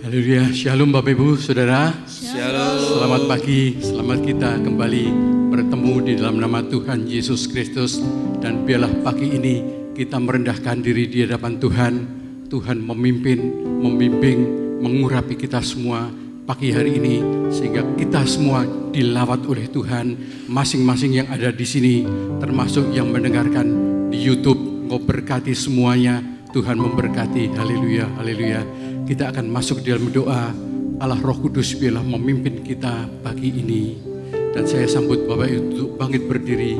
Haleluya, Shalom Bapak Ibu Saudara. Shalom. Selamat pagi, selamat kita kembali bertemu di dalam nama Tuhan Yesus Kristus. Dan biarlah pagi ini kita merendahkan diri di hadapan Tuhan. Tuhan memimpin, membimbing, mengurapi kita semua pagi hari ini, sehingga kita semua dilawat oleh Tuhan. Masing-masing yang ada di sini, termasuk yang mendengarkan di YouTube, Engkau berkati semuanya. Tuhan memberkati. Haleluya, haleluya. Kita akan masuk di dalam doa. Allah Roh Kudus biarlah memimpin kita pagi ini. Dan saya sambut Bapak Ibu untuk bangkit berdiri.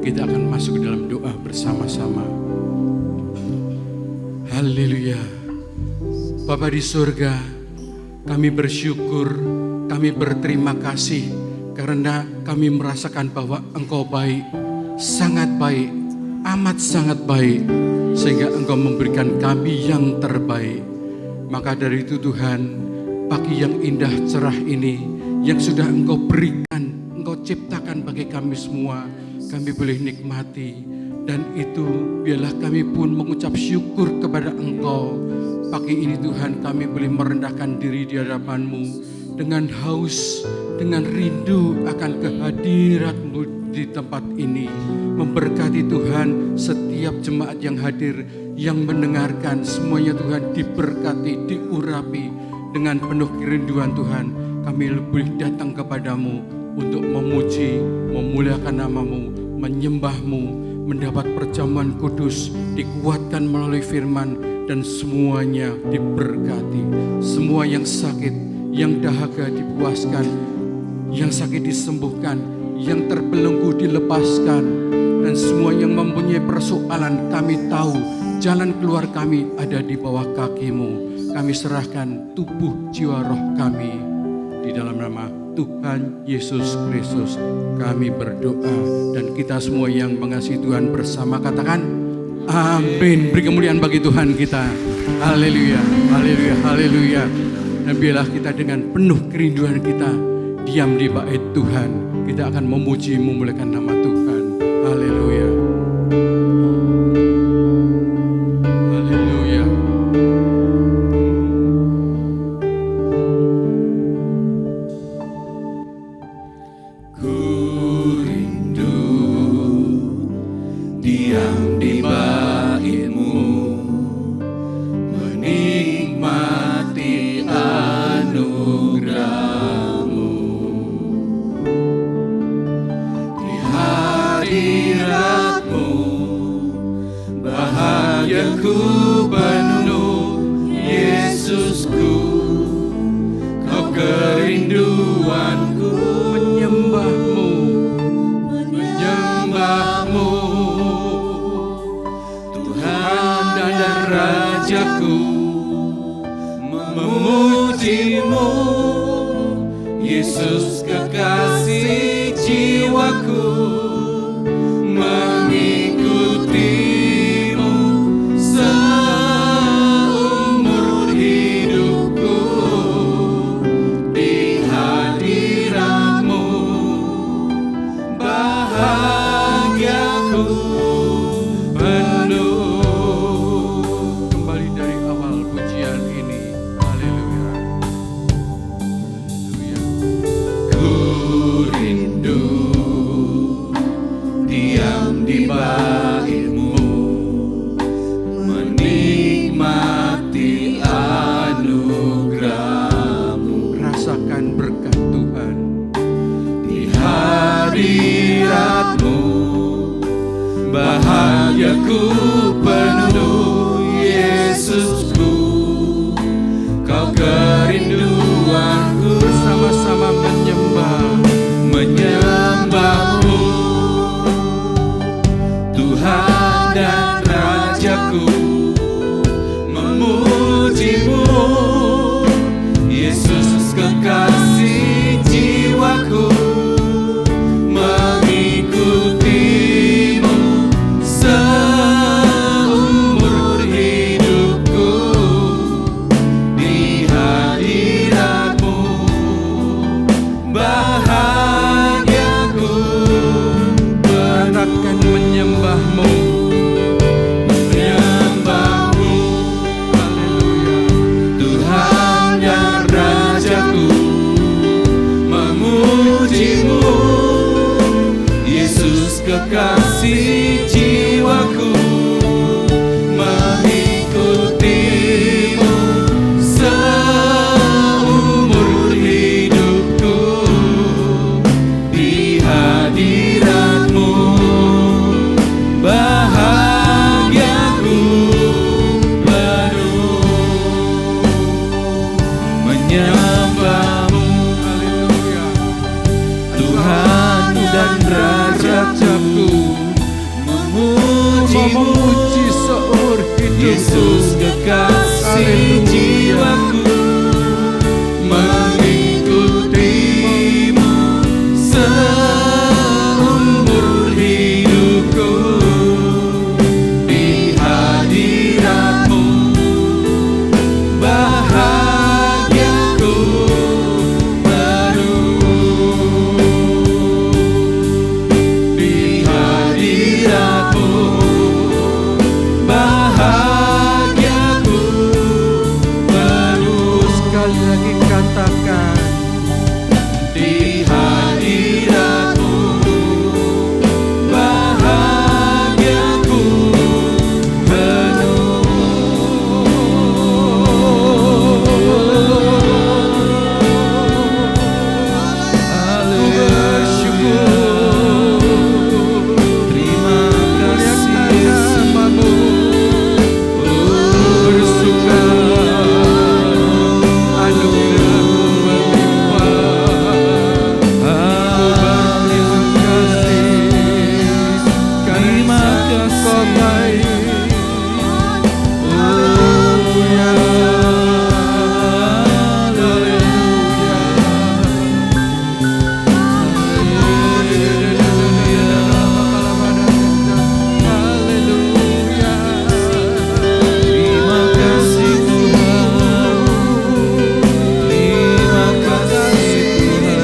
Kita akan masuk di dalam doa bersama-sama. Haleluya. Bapa di surga, kami bersyukur, kami berterima kasih karena kami merasakan bahwa Engkau baik, sangat baik, amat sangat baik, sehingga Engkau memberikan kami yang terbaik. Maka dari itu Tuhan, pagi yang indah cerah ini yang sudah Engkau berikan, Engkau ciptakan bagi kami semua, kami boleh nikmati. Dan itu biarlah kami pun mengucap syukur kepada Engkau. Pagi ini Tuhan, kami boleh merendahkan diri di hadapan-Mu dengan haus, dengan rindu akan kehadirat-Mu di tempat ini. Memberkati Tuhan setiap jemaat yang hadir, yang mendengarkan, semuanya Tuhan diberkati, diurapi dengan penuh kerinduan Tuhan. Kami lebih datang kepadamu untuk memuji, memuliakan nama-Mu, menyembah-Mu, mendapat perjamuan kudus, dikuatkan melalui firman, dan semuanya diberkati. Semua yang sakit, yang dahaga dipuaskan, yang sakit disembuhkan, yang terbelenggu dilepaskan, dan semua yang mempunyai persoalan, kami tahu jalan keluar kami ada di bawah kaki-Mu. Kami serahkan tubuh, jiwa, roh kami di dalam nama Tuhan Yesus Kristus. Kami berdoa, dan kita semua yang mengasihi Tuhan bersama katakan amin. Beri kemuliaan bagi Tuhan kita. Haleluya, haleluya, haleluya. Dan biarlah kita dengan penuh kerinduan kita diam di bait Tuhan. Kita akan memuji, memuliakan nama Tuhan. Haleluya. Haleluya. Ku rindu diam di bait-Mu, menikmati anugerah-Mu. Di hadirat-Mu bahagiaku penuh, Yesusku, Kau kerinduanku. Menyembah-Mu, Menyembah-Mu, Tuhan dan Rajaku, memuji-Mu, Yesus kekasih jiwaku, mengikuti-Mu seumur hidupku. Di hadirat-Mu bahagiaku penuh. kembali dari awal pujian ini. Haleluya. Haleluya. Ku rindu menyembahmu, Haleluya. Tuhan dan Rajaku, memujimu, Memuji seumur hidupku. Yesus kekasih Haleluya. jiwaku, mengikutimu seumur hidupku. Di hadiratmu bahagiaku penuh. Di hadiratmu bahagiaku penuh. Sekali lagi katakan, Di hadiratmu bahagiaku penuh. Haleluya. Terima kasih Yesus. namamu Bersuka anugerahmu melimpah. Terima kasih Terima karena kasih. Kau baik. Haleluya. Terima kasih Tuhan. Terima kasih Tuhan.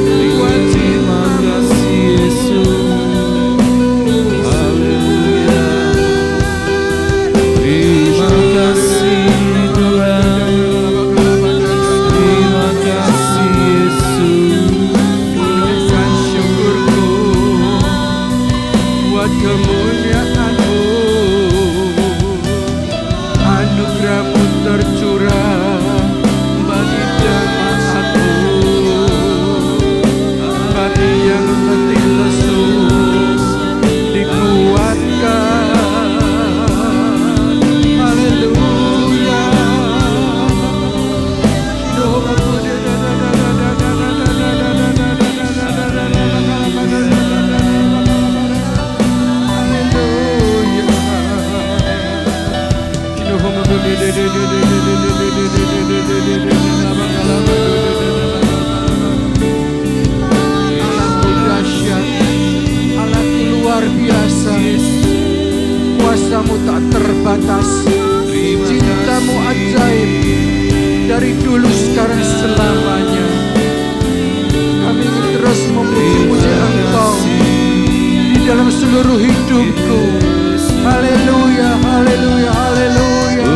Terima kasih Yesus. Haleluya. Terima kasih Tuhan. Terima kasih Yesus. Tuliskan syukurku buat kemuliaan-Mu. Anugerah-Mu tercurah bagi jemaat-Mu, bagi yang letih lesu dikuatkan. Haleluya. Allahku dahsyat, Allahku luar biasa, kuasa-Mu tak terbatas, cinta-Mu ajaib, dari dulu sekarang selamanya. Kami ingin terus memuji-muji Engkau di dalam seluruh hidupku. Haleluya, haleluya, haleluya.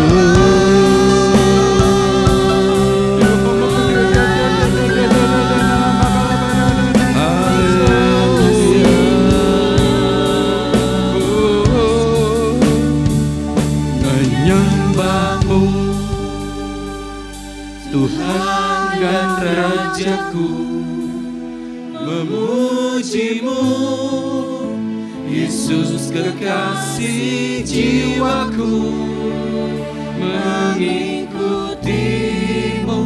Menyembahmu, Tuhan dan Rajaku, memujimu, Yesus kekasih jiwaku, mengikutimu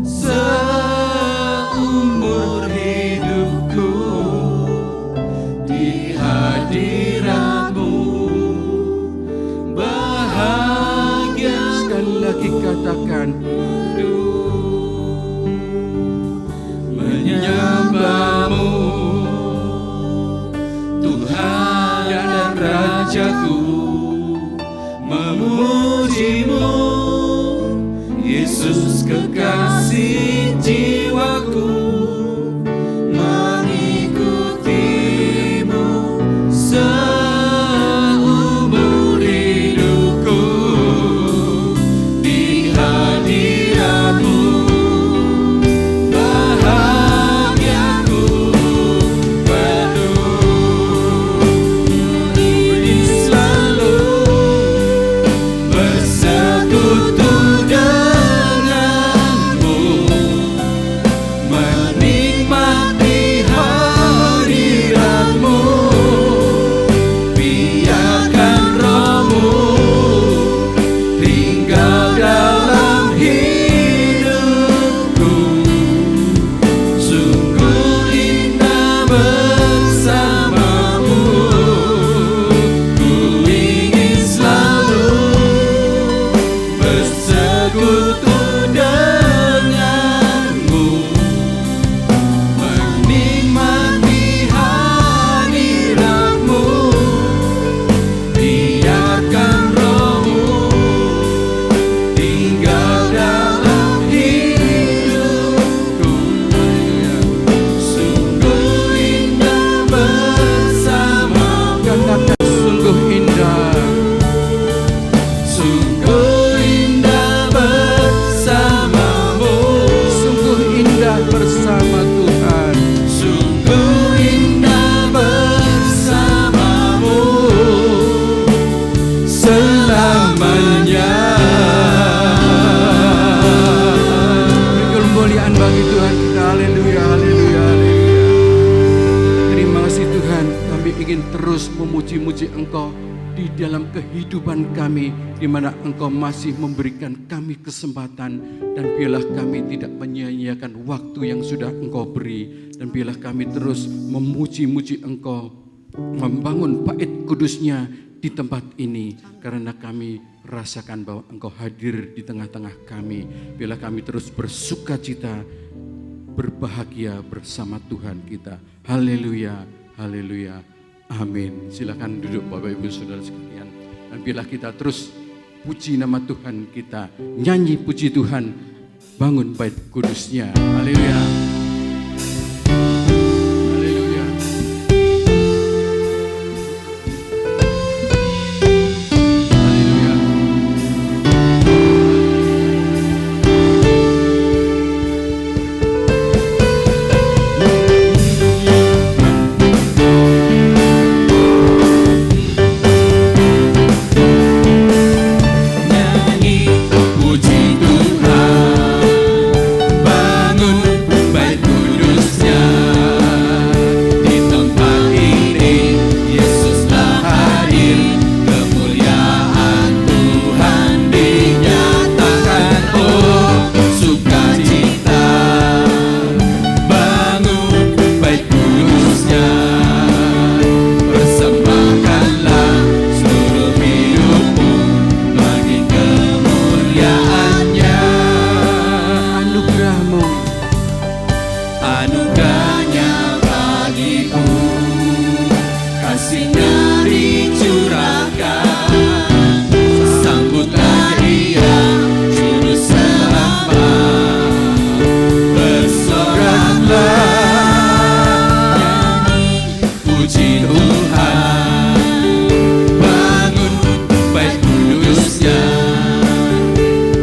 seumur hidupku. Di hadiratmu bahagia. Sekali lagi katakan, menyembahmu, Tuhan dan Rajaku, memujimu, Yesus kekasih jiwaku, mengikutimu seumur hidupku. Di hadiratmu bahagiaku penuh. Selalu bersekutu denganmu, memuji-muji Engkau di dalam kehidupan kami, di mana Engkau masih memberikan kami kesempatan, dan biarlah kami tidak menyia-nyiakan waktu yang sudah Engkau beri, dan biarlah kami terus memuji-muji Engkau, membangun bait kudus-Nya di tempat ini, karena kami rasakan bahwa Engkau hadir di tengah-tengah kami. Biarlah kami terus bersuka cita, berbahagia bersama Tuhan kita. Haleluya, haleluya, amin. Silakan duduk Bapak Ibu Saudara sekalian. Dan biarlah kita terus puji nama Tuhan kita, nyanyi puji Tuhan, bangun bait kudus-Nya. Haleluya. Haleluya. Haleluya. Nyanyi puji Tuhan, bangun bait kudus-Nya. Di tempat ini Yesuslah hadir, kemuliaan Tuhan dinyatakan. Oh, sukacita, bangun bait kudus-Nya. Persembahkanlah seluruh hidupmu bagi kemuliaan-Nya. Anugerah-Mu, Anugerahnya bagiku, kasih-Nya dicurahkan. Sambutlah Dia, Juru Selamat. Bersoraklah, puji Tuhan, bangun bait kudus-Nya.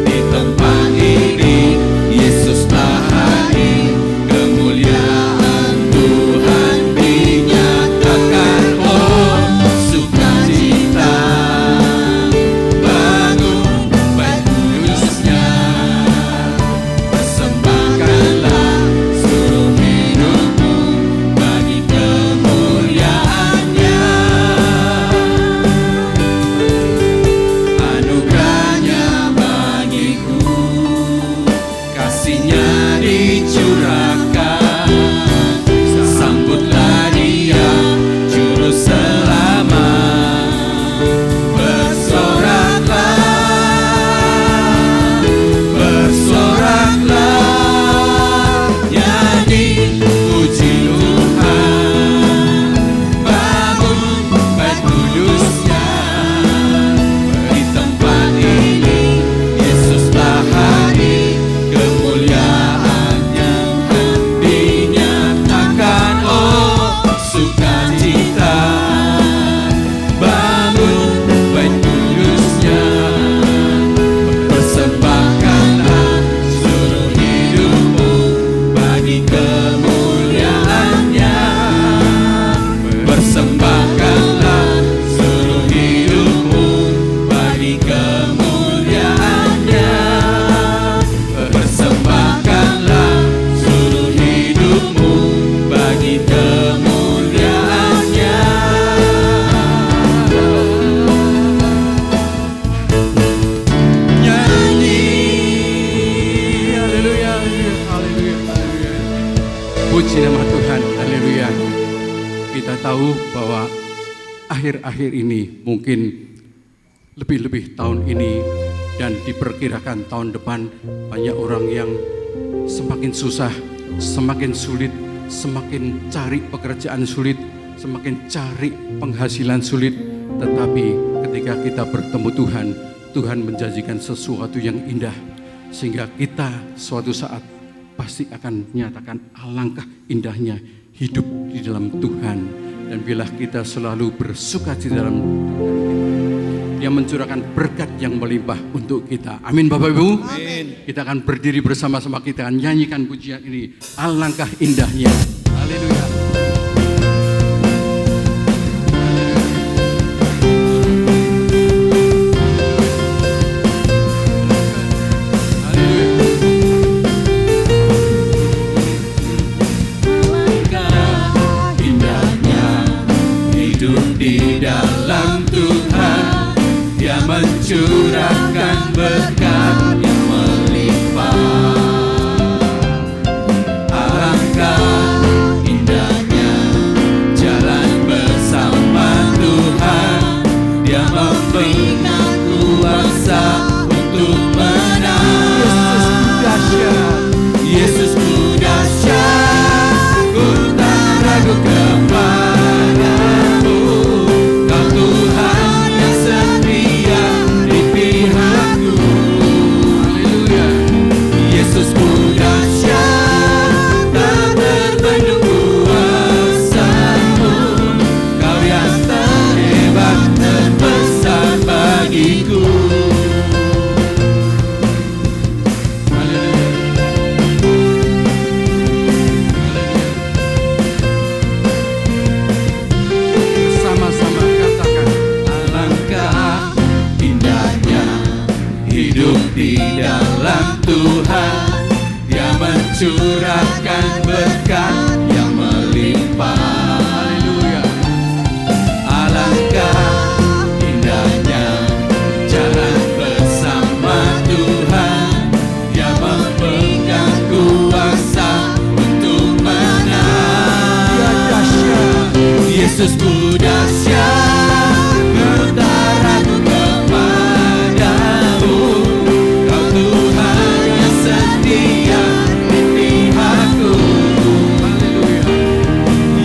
Di tempat ini Yesuslah hadir, kemuliaan Tuhan dinyatakan. Oh, sukacita, bangun bait kudus-Nya. Persembahkanlah seluruh hidupmu bagi kemuliaan-Nya. Anugerahnya bagiku, kasih-Nya dicurahkan. Sambutlah Dia, Juru Selamat. Bersoraklah, bersoraklah, nyanyi puji Tuhan, bangun bait kudus-Nya. Di tempat ini Yesuslah hadir, kemuliaan-Nya dinyatakan. Oh, sukacita, bangun bait kudus-Nya. Persembahkanlah seluruh hidupmu bagi kemuliaan-Nya. Persembahkanlah seluruh hidupmu bagi kemuliaan-Nya. Persembahkanlah seluruh hidupmu bagi kemuliaan-Nya. Nyanyi, haleluya, haleluya, haleluya. Puji nama Tuhan, haleluya. Kita tahu bahwa akhir-akhir ini, mungkin lebih-lebih tahun ini, dan diperkirakan tahun depan, banyak orang yang semakin susah, semakin sulit, semakin cari pekerjaan sulit, semakin cari penghasilan sulit. Tetapi ketika kita bertemu Tuhan, Tuhan menjanjikan sesuatu yang indah, sehingga kita suatu saat pasti akan menyatakan alangkah indahnya hidup di dalam Tuhan. Dan bila kita selalu bersukacita dalam Dia mencurahkan berkat yang melimpah untuk kita. Amin Bapak Ibu. Amin. Kita akan berdiri bersama-sama, kita akan nyanyikan pujian ini. Alangkah indahnya. Haleluya. Alangkah indahnya hidup di dalam curahkan berkat yang melimpah. Haleluya. Alangkah indahnya jalan bersama Tuhan yang memegang kuasa untuk menang. Ya dahsyat. Yesus ku dahsyat, ku tak ragu kepadamu. Kau Tuhan yang setia di pihakku. Haleluya.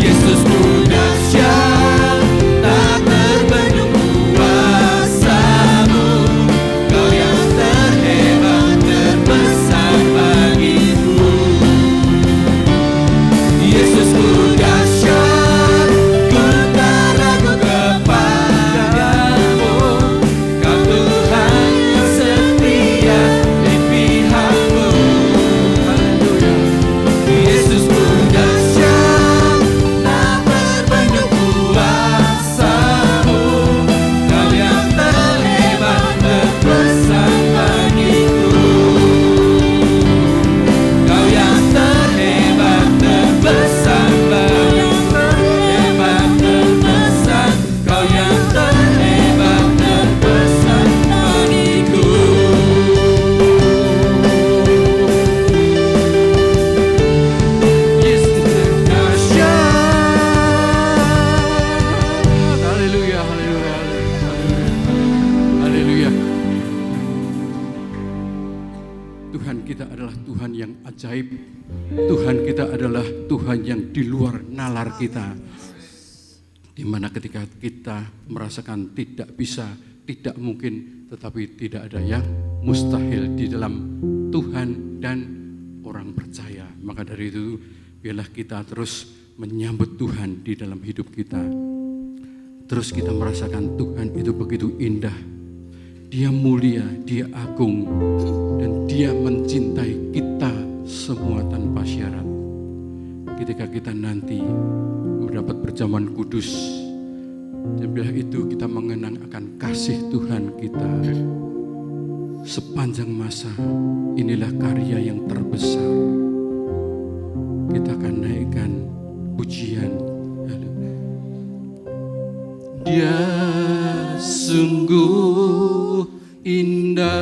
Yesus ku dahsyat, tak terbendung kuasamu. Kau yang terhebat, terbesar bagiku. Yesus ku dahsyat, ku tak ragu kepadamu. Kau Tuhan yang setia di pihakku. Haleluya. Yesus ku dahsyat, tak terbendung kuasamu. Kau yang terhebat, terbesar bagiku. Kau yang terhebat, terbesar bagiku. Hebat, terbesar. Kau yang terhebat, terbesar bagiku. Yesus dahsyat. Haleluya, haleluya, haleluya. Haleluya. Tuhan kita adalah Tuhan yang ajaib. Tuhan kita adalah Tuhan yang di luar nalar kita. Di mana ketika kita merasakan tidak bisa, tidak mungkin, tetapi tidak ada yang mustahil di dalam Tuhan dan orang percaya. Maka dari itu, biarlah kita terus menyambut Tuhan di dalam hidup kita. Terus kita merasakan Tuhan itu begitu indah. Dia mulia, Dia agung, dan Dia mencintai kita semua tanpa syarat. Ketika kita nanti mendapat perjamuan kudus, dan bila itu kita mengenang akan kasih Tuhan kita sepanjang masa. Inilah karya yang terbesar. Kita akan naikkan pujian. Dia sungguh indah,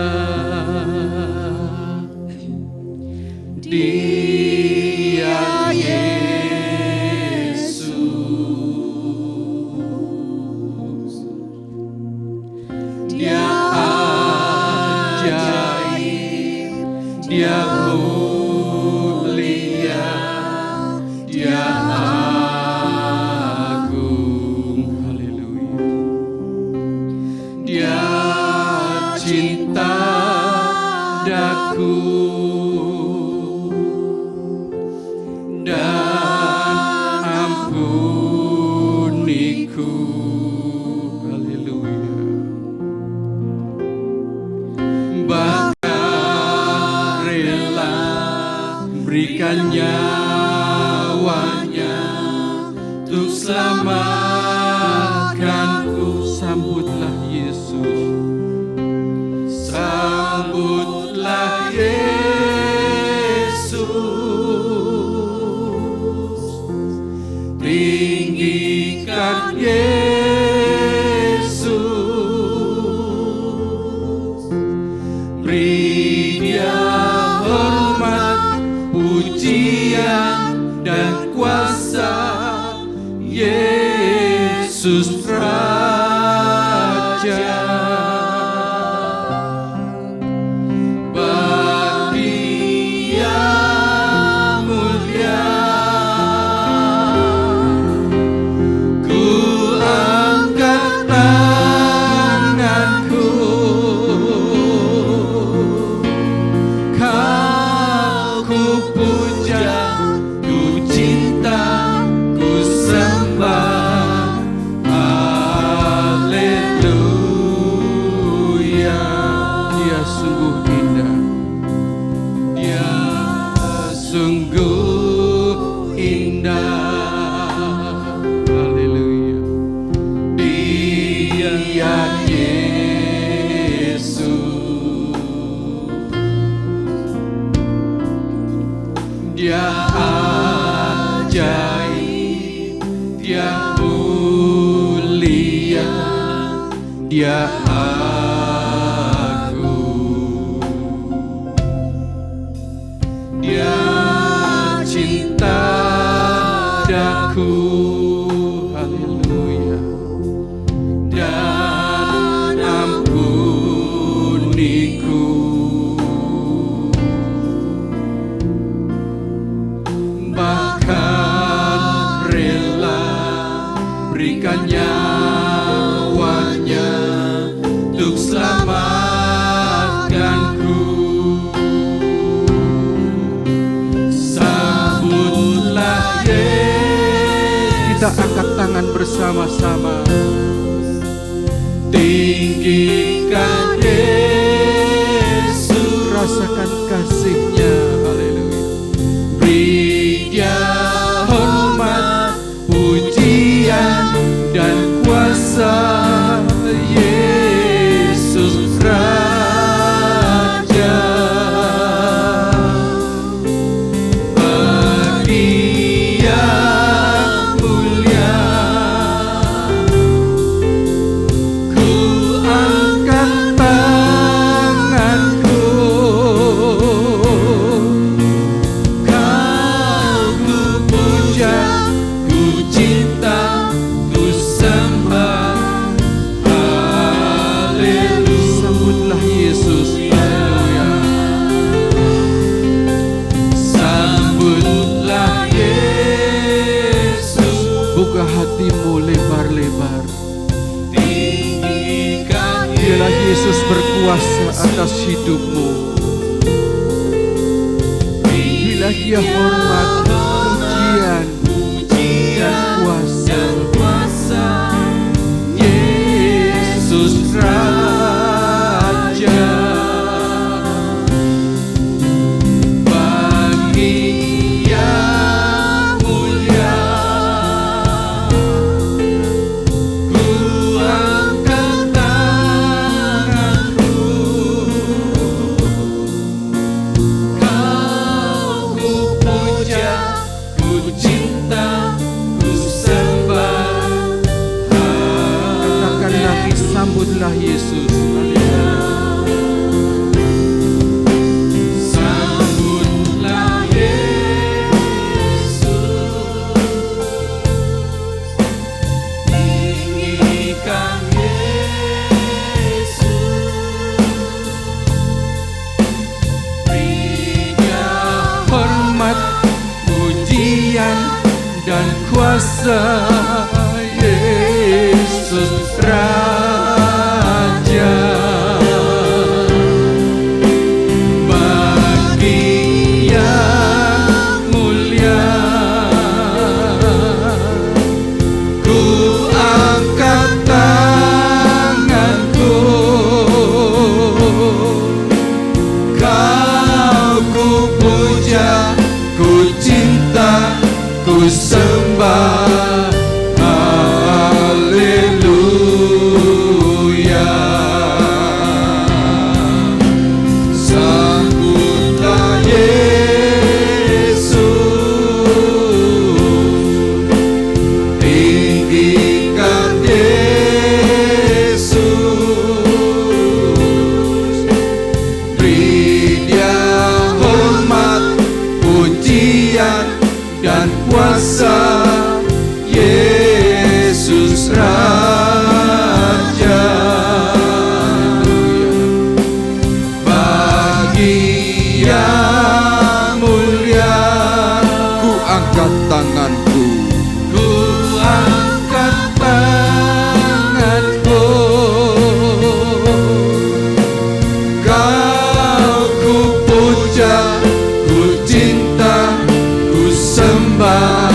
Dia Yesus, Dia ajaib, Dia mulia, Dia agung. Haleluya. Dia cinta daku dan ampuniku. Haleluya. Bahkan rela berikan nyawanya untuk selamatkanku. Sambutlah Yesus, sambutlah Yesus, tinggikan Yesus, beri Dia hormat, pujian dan kuasa. Yesus Raja, bagi yang mulia, ku angkat tanganku, Kau ku puja, ku cinta, ku sembah. Dia ajaib, Dia mulia, Dia agung, Dia cinta daku, haleluya, dan ampuniku. Bahkan rela berikan nyawanya untuk selamatkanku. Sambutlah Yesus. Kita angkat tangan bersama-sama. Tinggikan Yesus, rasakan kasih-Nya, haleluya. Beri Dia hormat, pujian dan kuasa, Yesus Raja. Bagi yang mulia, ku angkat tanganku, Kau ku puja, ku cinta, ku sembah, haleluya. Sambutlah Yesus, haleluya. Sambutlah Yesus. Buka hatimu lebar-lebar. Biarlah Yesus berkuasa atas hidupmu. Bila Dia hormat, pujian dan kuasa, Yesus Raja. Bagi yang mulia, ku angkat tanganku, Kau ku puja, ku cinta, ku sembah, katakan lagi, sambutlah Yesus, haleluya. Sambutlah Yesus, tinggikan Yesus, beri Dia hormat, pujian dan kuasa, Yesus Raja. Bagi yang mulia, ku angkat tanganku, Kau ku puja, ku cinta, ku sembah, haleluya. Sambutlah Yesus, tinggikan Yesus, beri Dia hormat, pujian dan kuasa, Yesus Raja. Bagi yang mulia, ku angkat tanganku, ku angkat tanganku, Kau ku puja, ku cinta, ku sembah,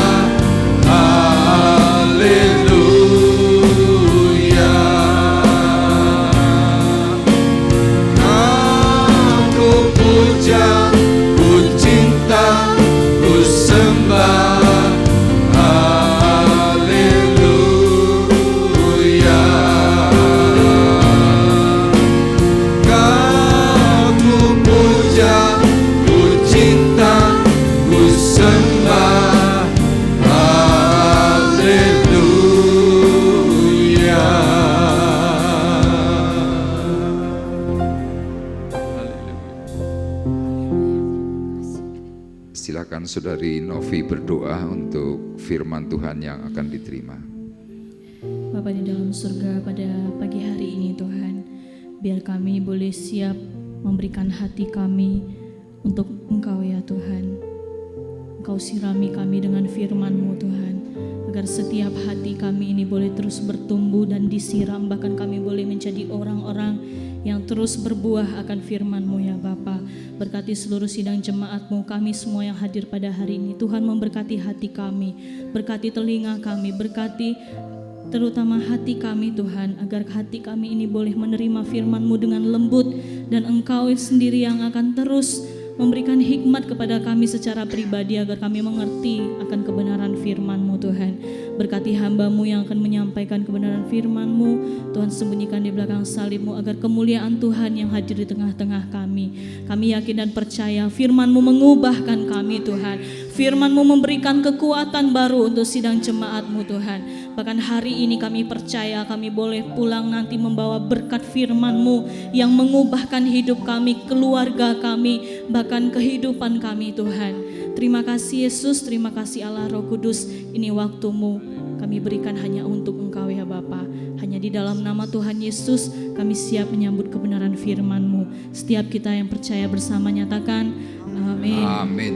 Silakan Saudari Novi berdoa untuk firman Tuhan yang akan diterima. Bapa di dalam surga, pada pagi hari ini Tuhan, biar kami boleh siap memberikan hati kami untuk Engkau ya Tuhan. Engkau sirami kami dengan firman-Mu Tuhan, agar setiap hati kami ini boleh terus bertumbuh dan disiram, bahkan kami boleh menjadi orang-orang yang terus berbuah akan firman-Mu ya Bapa. Berkati seluruh sidang jemaat-Mu, kami semua yang hadir pada hari ini. Tuhan memberkati hati kami, berkati telinga kami, berkati terutama hati kami Tuhan, agar hati kami ini boleh menerima firman-Mu dengan lembut, dan Engkau sendiri yang akan terus memberikan hikmat kepada kami secara pribadi agar kami mengerti akan kebenaran firman-Mu Tuhan. Berkati hamba-Mu yang akan menyampaikan kebenaran firman-Mu, Tuhan sembunyikan di belakang salib-Mu agar kemuliaan Tuhan yang hadir di tengah-tengah kami. Kami yakin dan percaya firman-Mu mengubahkan kami Tuhan. Firman-Mu memberikan kekuatan baru untuk sidang jemaat-Mu Tuhan. Bahkan hari ini kami percaya kami boleh pulang nanti membawa berkat firman-Mu yang mengubahkan hidup kami, keluarga kami, bahkan kehidupan kami Tuhan. Terima kasih Yesus, terima kasih Allah Roh Kudus. Ini waktu-Mu kami berikan hanya untuk Engkau ya Bapa. Hanya di dalam nama Tuhan Yesus kami siap menyambut kebenaran firman-Mu. Setiap kita yang percaya bersama nyatakan amin. Amin.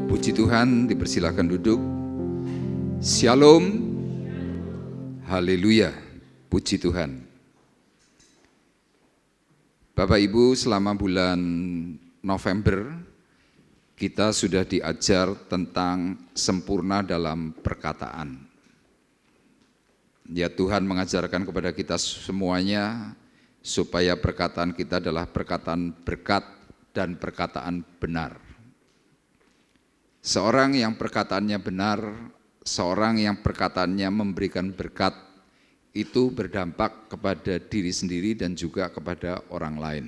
Puji Tuhan, dipersilakan duduk. Shalom. Haleluya. Puji Tuhan. Bapak Ibu, selama bulan November kita sudah diajar tentang sempurna dalam perkataan. Ya, Tuhan mengajarkan kepada kita semuanya supaya perkataan kita adalah perkataan berkat dan perkataan benar. Seorang yang perkataannya benar, seorang yang perkataannya memberikan berkat, itu berdampak kepada diri sendiri dan juga kepada orang lain.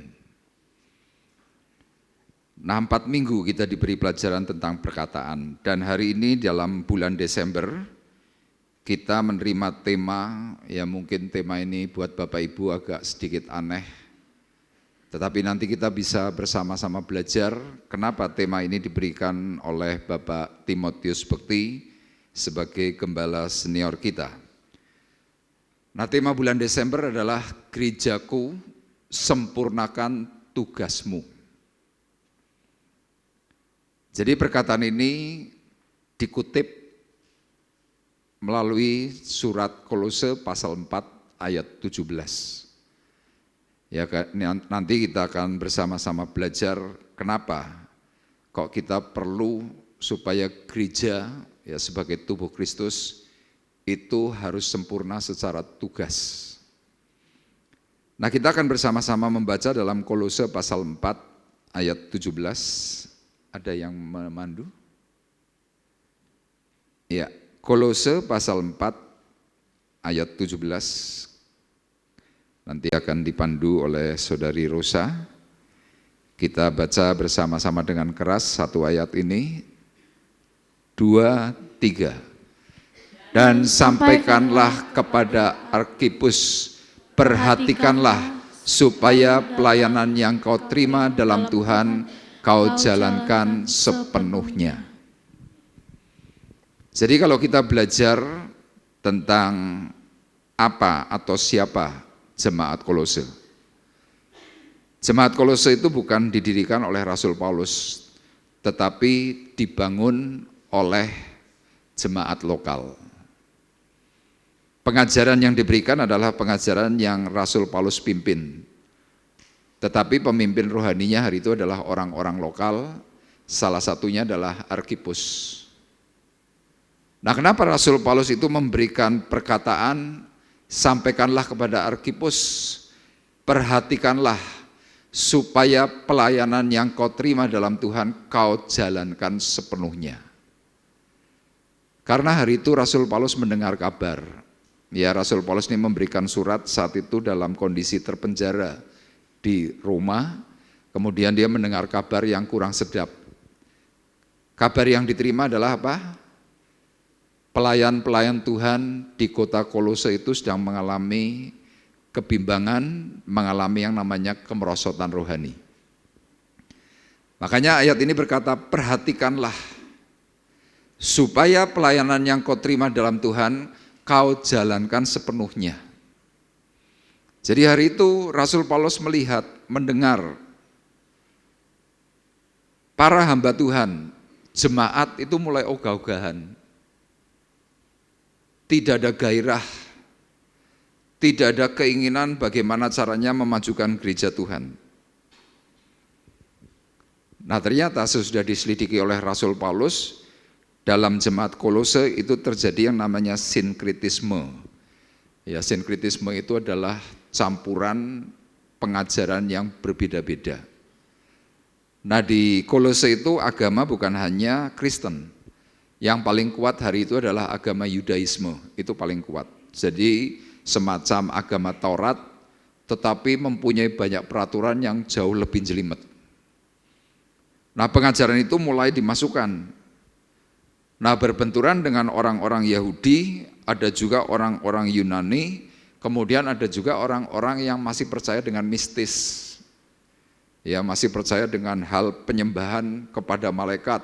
Nah, 4 minggu kita diberi pelajaran tentang perkataan, dan hari ini dalam bulan Desember kita menerima tema, ya mungkin tema ini buat Bapak Ibu agak sedikit aneh, tetapi nanti kita bisa bersama-sama belajar kenapa tema ini diberikan oleh Bapak Timotius Bekti sebagai gembala senior kita. Nah, tema bulan Desember adalah Gerejaku, sempurnakan tugasmu. Jadi perkataan ini dikutip melalui surat Kolose pasal 4 ayat 17. Ya, nanti kita akan bersama-sama belajar kenapa kok kita perlu supaya gereja ya sebagai tubuh Kristus itu harus sempurna secara tugas. Nah, kita akan bersama-sama membaca dalam Kolose pasal 4 ayat 17. Ada yang memandu? Ya, Kolose pasal 4 ayat 17. Nanti akan dipandu oleh Saudari Rosa. Kita baca bersama-sama dengan keras satu ayat ini. 2, 3. Dan sampaikanlah kepada Arkipus, perhatikanlah supaya pelayanan yang kau terima dalam Tuhan kau jalankan sepenuhnya. Jadi kalau kita belajar tentang apa atau siapa Jemaat Kolose. Jemaat Kolose itu bukan didirikan oleh Rasul Paulus, tetapi dibangun oleh jemaat lokal. Pengajaran yang diberikan adalah pengajaran yang Rasul Paulus pimpin. Tetapi pemimpin rohaninya hari itu adalah orang-orang lokal, salah satunya adalah Arkipus. Nah, kenapa Rasul Paulus itu memberikan perkataan, sampaikanlah kepada Arkipus, perhatikanlah supaya pelayanan yang kau terima dalam Tuhan kau jalankan sepenuhnya. Karena hari itu Rasul Paulus mendengar kabar, ya Rasul Paulus ini memberikan surat saat itu dalam kondisi terpenjara di Roma, kemudian dia mendengar kabar yang kurang sedap. Kabar yang diterima adalah apa? Pelayan-pelayan Tuhan di kota Kolose itu sedang mengalami kebimbangan, mengalami yang namanya kemerosotan rohani. Makanya ayat ini berkata, perhatikanlah supaya pelayanan yang kau terima dalam Tuhan kau jalankan sepenuhnya. Jadi hari itu Rasul Paulus melihat, mendengar para hamba Tuhan, jemaat itu mulai ogah-ogahan. Tidak ada gairah, tidak ada keinginan bagaimana caranya memajukan gereja Tuhan. Nah ternyata sesudah diselidiki oleh Rasul Paulus, dalam jemaat Kolose itu terjadi yang namanya sinkritisme. Ya, sinkritisme itu adalah campuran pengajaran yang berbeda-beda. Nah di Kolose itu agama bukan hanya Kristen. Yang paling kuat hari itu adalah agama Yudaisme, itu paling kuat. Jadi semacam agama Taurat, tetapi mempunyai banyak peraturan yang jauh lebih jelimet. Nah pengajaran itu mulai dimasukkan. Nah berbenturan dengan orang-orang Yahudi, ada juga orang-orang Yunani, kemudian ada juga orang-orang yang masih percaya dengan mistis. Ya masih percaya dengan hal penyembahan kepada malaikat,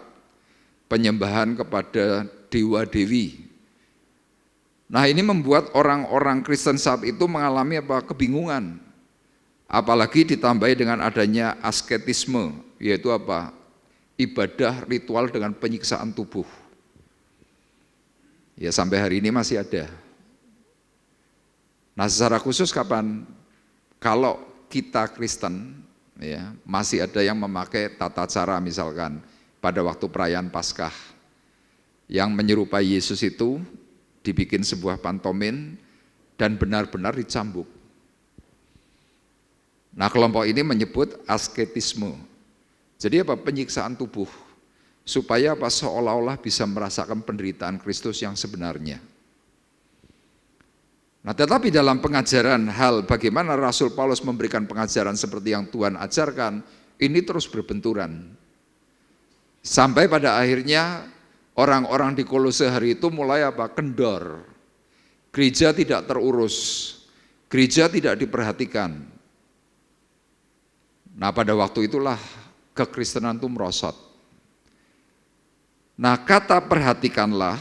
penyembahan kepada dewa-dewi. Nah ini membuat orang-orang Kristen saat itu mengalami kebingungan. Apalagi ditambahi dengan adanya asketisme, yaitu ibadah ritual dengan penyiksaan tubuh. Ya sampai hari ini masih ada. Nah secara khusus kapan? Kalau kita Kristen, ya masih ada yang memakai tata cara misalkan pada waktu perayaan Paskah yang menyerupai Yesus itu dibikin sebuah pantomin dan benar-benar dicambuk. Nah kelompok ini menyebut asketisme. Jadi penyiksaan tubuh supaya seolah-olah bisa merasakan penderitaan Kristus yang sebenarnya. Nah tetapi dalam pengajaran hal bagaimana Rasul Paulus memberikan pengajaran seperti yang Tuhan ajarkan, ini terus berbenturan. Sampai pada akhirnya orang-orang di Kolose hari itu mulai kendor. Gereja tidak terurus, gereja tidak diperhatikan. Nah pada waktu itulah kekristenan itu merosot. Nah kata perhatikanlah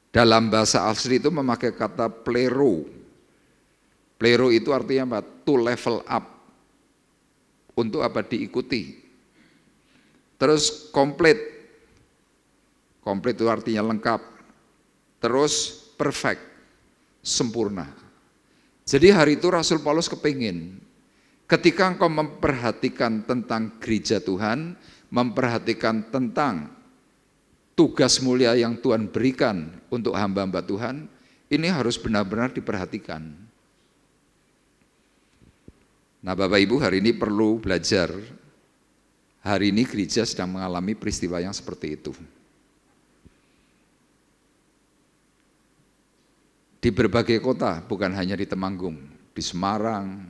dalam bahasa asli itu memakai kata plero. Plero itu artinya to level up, untuk diikuti. Terus komplit itu artinya lengkap. Terus perfect, sempurna. Jadi hari itu Rasul Paulus kepingin, ketika engkau memperhatikan tentang gereja Tuhan, memperhatikan tentang tugas mulia yang Tuhan berikan untuk hamba-hamba Tuhan, ini harus benar-benar diperhatikan. Nah Bapak Ibu hari ini perlu belajar. Hari ini gereja sedang mengalami peristiwa yang seperti itu. Di berbagai kota, bukan hanya di Temanggung, di Semarang,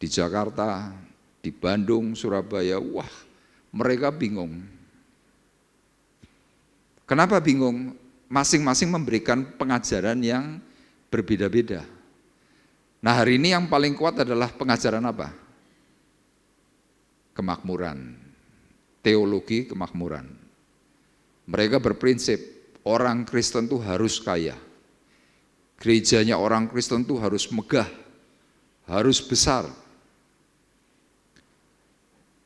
di Jakarta, di Bandung, Surabaya, wah mereka bingung. Kenapa bingung? Masing-masing memberikan pengajaran yang berbeda-beda. Nah hari ini yang paling kuat adalah pengajaran apa? Kemakmuran, teologi kemakmuran. Mereka berprinsip orang Kristen itu harus kaya. Gerejanya orang Kristen itu harus megah, harus besar.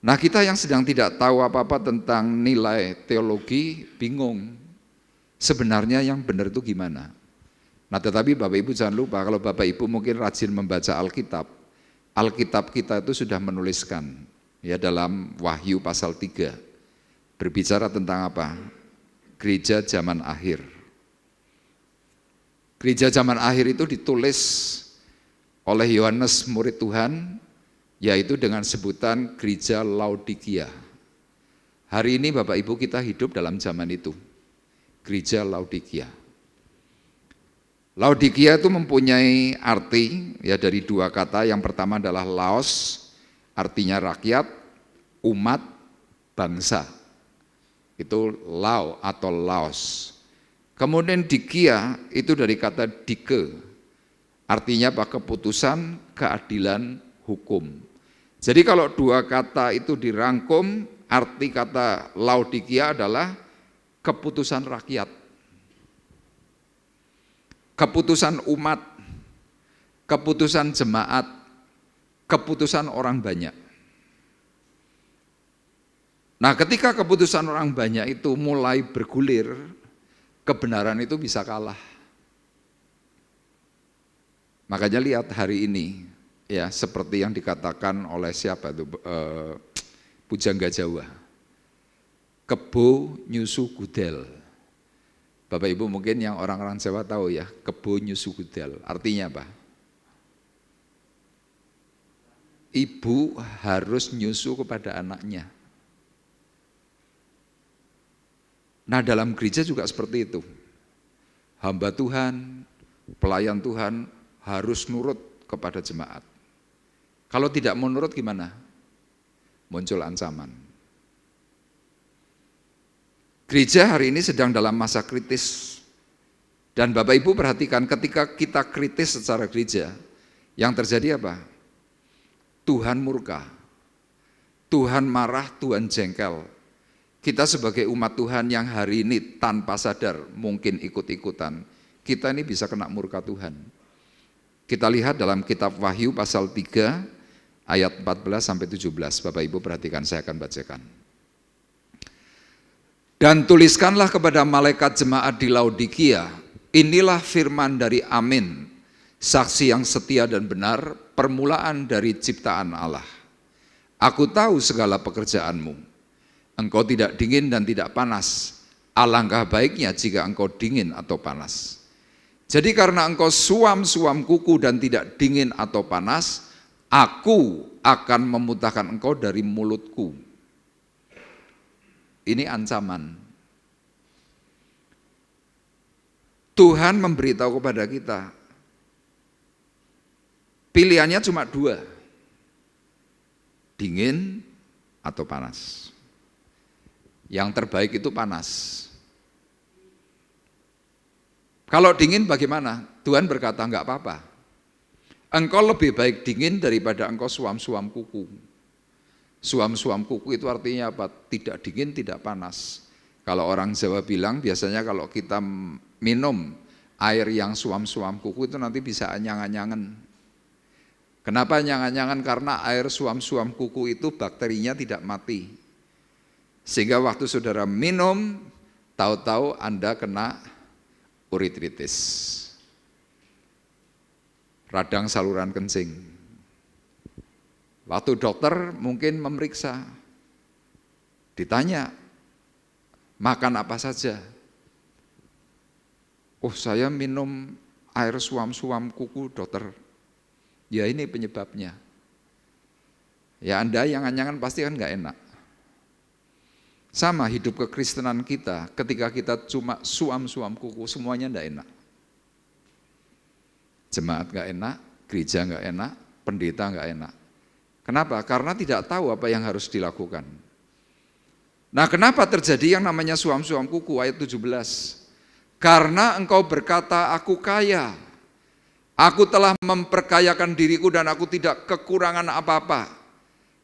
Nah kita yang sedang tidak tahu apa-apa tentang nilai teologi, bingung. Sebenarnya yang benar itu gimana? Nah tetapi Bapak Ibu jangan lupa, kalau Bapak Ibu mungkin rajin membaca Alkitab, Alkitab kita itu sudah menuliskan, ya dalam Wahyu pasal 3, berbicara tentang apa? Gereja zaman akhir. Gereja zaman akhir itu ditulis oleh Yohanes murid Tuhan, yaitu dengan sebutan gereja Laodikia. Hari ini Bapak Ibu kita hidup dalam zaman itu, gereja Laodikia. Laodikia itu mempunyai arti ya dari dua kata, yang pertama adalah laos, artinya rakyat, umat, bangsa. Itu lau atau laos. Kemudian dikia itu dari kata dike, artinya keputusan, keadilan, hukum. Jadi kalau dua kata itu dirangkum, arti kata Laodikia adalah keputusan rakyat, keputusan umat, keputusan jemaat, keputusan orang banyak. Nah, ketika keputusan orang banyak itu mulai bergulir, kebenaran itu bisa kalah. Makanya lihat hari ini, ya seperti yang dikatakan oleh siapa itu, Pujangga Jawa, kebo nyusu gudel. Bapak Ibu mungkin yang orang-orang Jawa tahu ya, kebo nyusu gudel. Artinya apa? Ibu harus nyusu kepada anaknya. Nah, dalam gereja juga seperti itu. Hamba Tuhan, pelayan Tuhan harus nurut kepada jemaat. Kalau tidak mau nurut gimana? Muncul ancaman. Gereja hari ini sedang dalam masa kritis. Dan Bapak Ibu perhatikan ketika kita kritis secara gereja, yang terjadi apa? Tuhan murka, Tuhan marah, Tuhan jengkel. Kita sebagai umat Tuhan yang hari ini tanpa sadar mungkin ikut-ikutan, kita ini bisa kena murka Tuhan. Kita lihat dalam kitab Wahyu pasal 3 ayat 14-17, Bapak Ibu perhatikan, saya akan bacakan. Dan tuliskanlah kepada malaikat jemaat di Laodikia, inilah firman dari Amin, saksi yang setia dan benar, permulaan dari ciptaan Allah. Aku tahu segala pekerjaanmu. Engkau tidak dingin dan tidak panas. Alangkah baiknya jika engkau dingin atau panas. Jadi karena engkau suam-suam kuku dan tidak dingin atau panas, aku akan memutahkan engkau dari mulutku. Ini ancaman. Tuhan memberitahu kepada kita, pilihannya cuma dua, dingin atau panas. Yang terbaik itu panas. Kalau dingin bagaimana? Tuhan berkata, enggak apa-apa. Engkau lebih baik dingin daripada engkau suam-suam kuku. Suam-suam kuku itu artinya apa? Tidak dingin, tidak panas. Kalau orang Jawa bilang, biasanya kalau kita minum air yang suam-suam kuku itu nanti bisa anyang-anyangan. Kenapa anyang-anyangan? Karena air suam-suam kuku itu bakterinya tidak mati. Sehingga waktu saudara minum, tahu-tahu Anda kena uritritis, radang saluran kencing. Waktu dokter mungkin memeriksa, ditanya, makan apa saja? Oh, saya minum air suam-suam kuku, dokter. Ya ini penyebabnya. Ya Anda yang anyangan pasti kan nggak enak. Sama hidup kekristenan kita, ketika kita cuma suam-suam kuku, semuanya enggak enak. Jemaat enggak enak, gereja enggak enak, pendeta enggak enak. Kenapa? Karena tidak tahu apa yang harus dilakukan. Nah, kenapa terjadi yang namanya suam-suam kuku? Ayat 17. Karena engkau berkata, aku kaya, aku telah memperkayakan diriku dan aku tidak kekurangan apa-apa.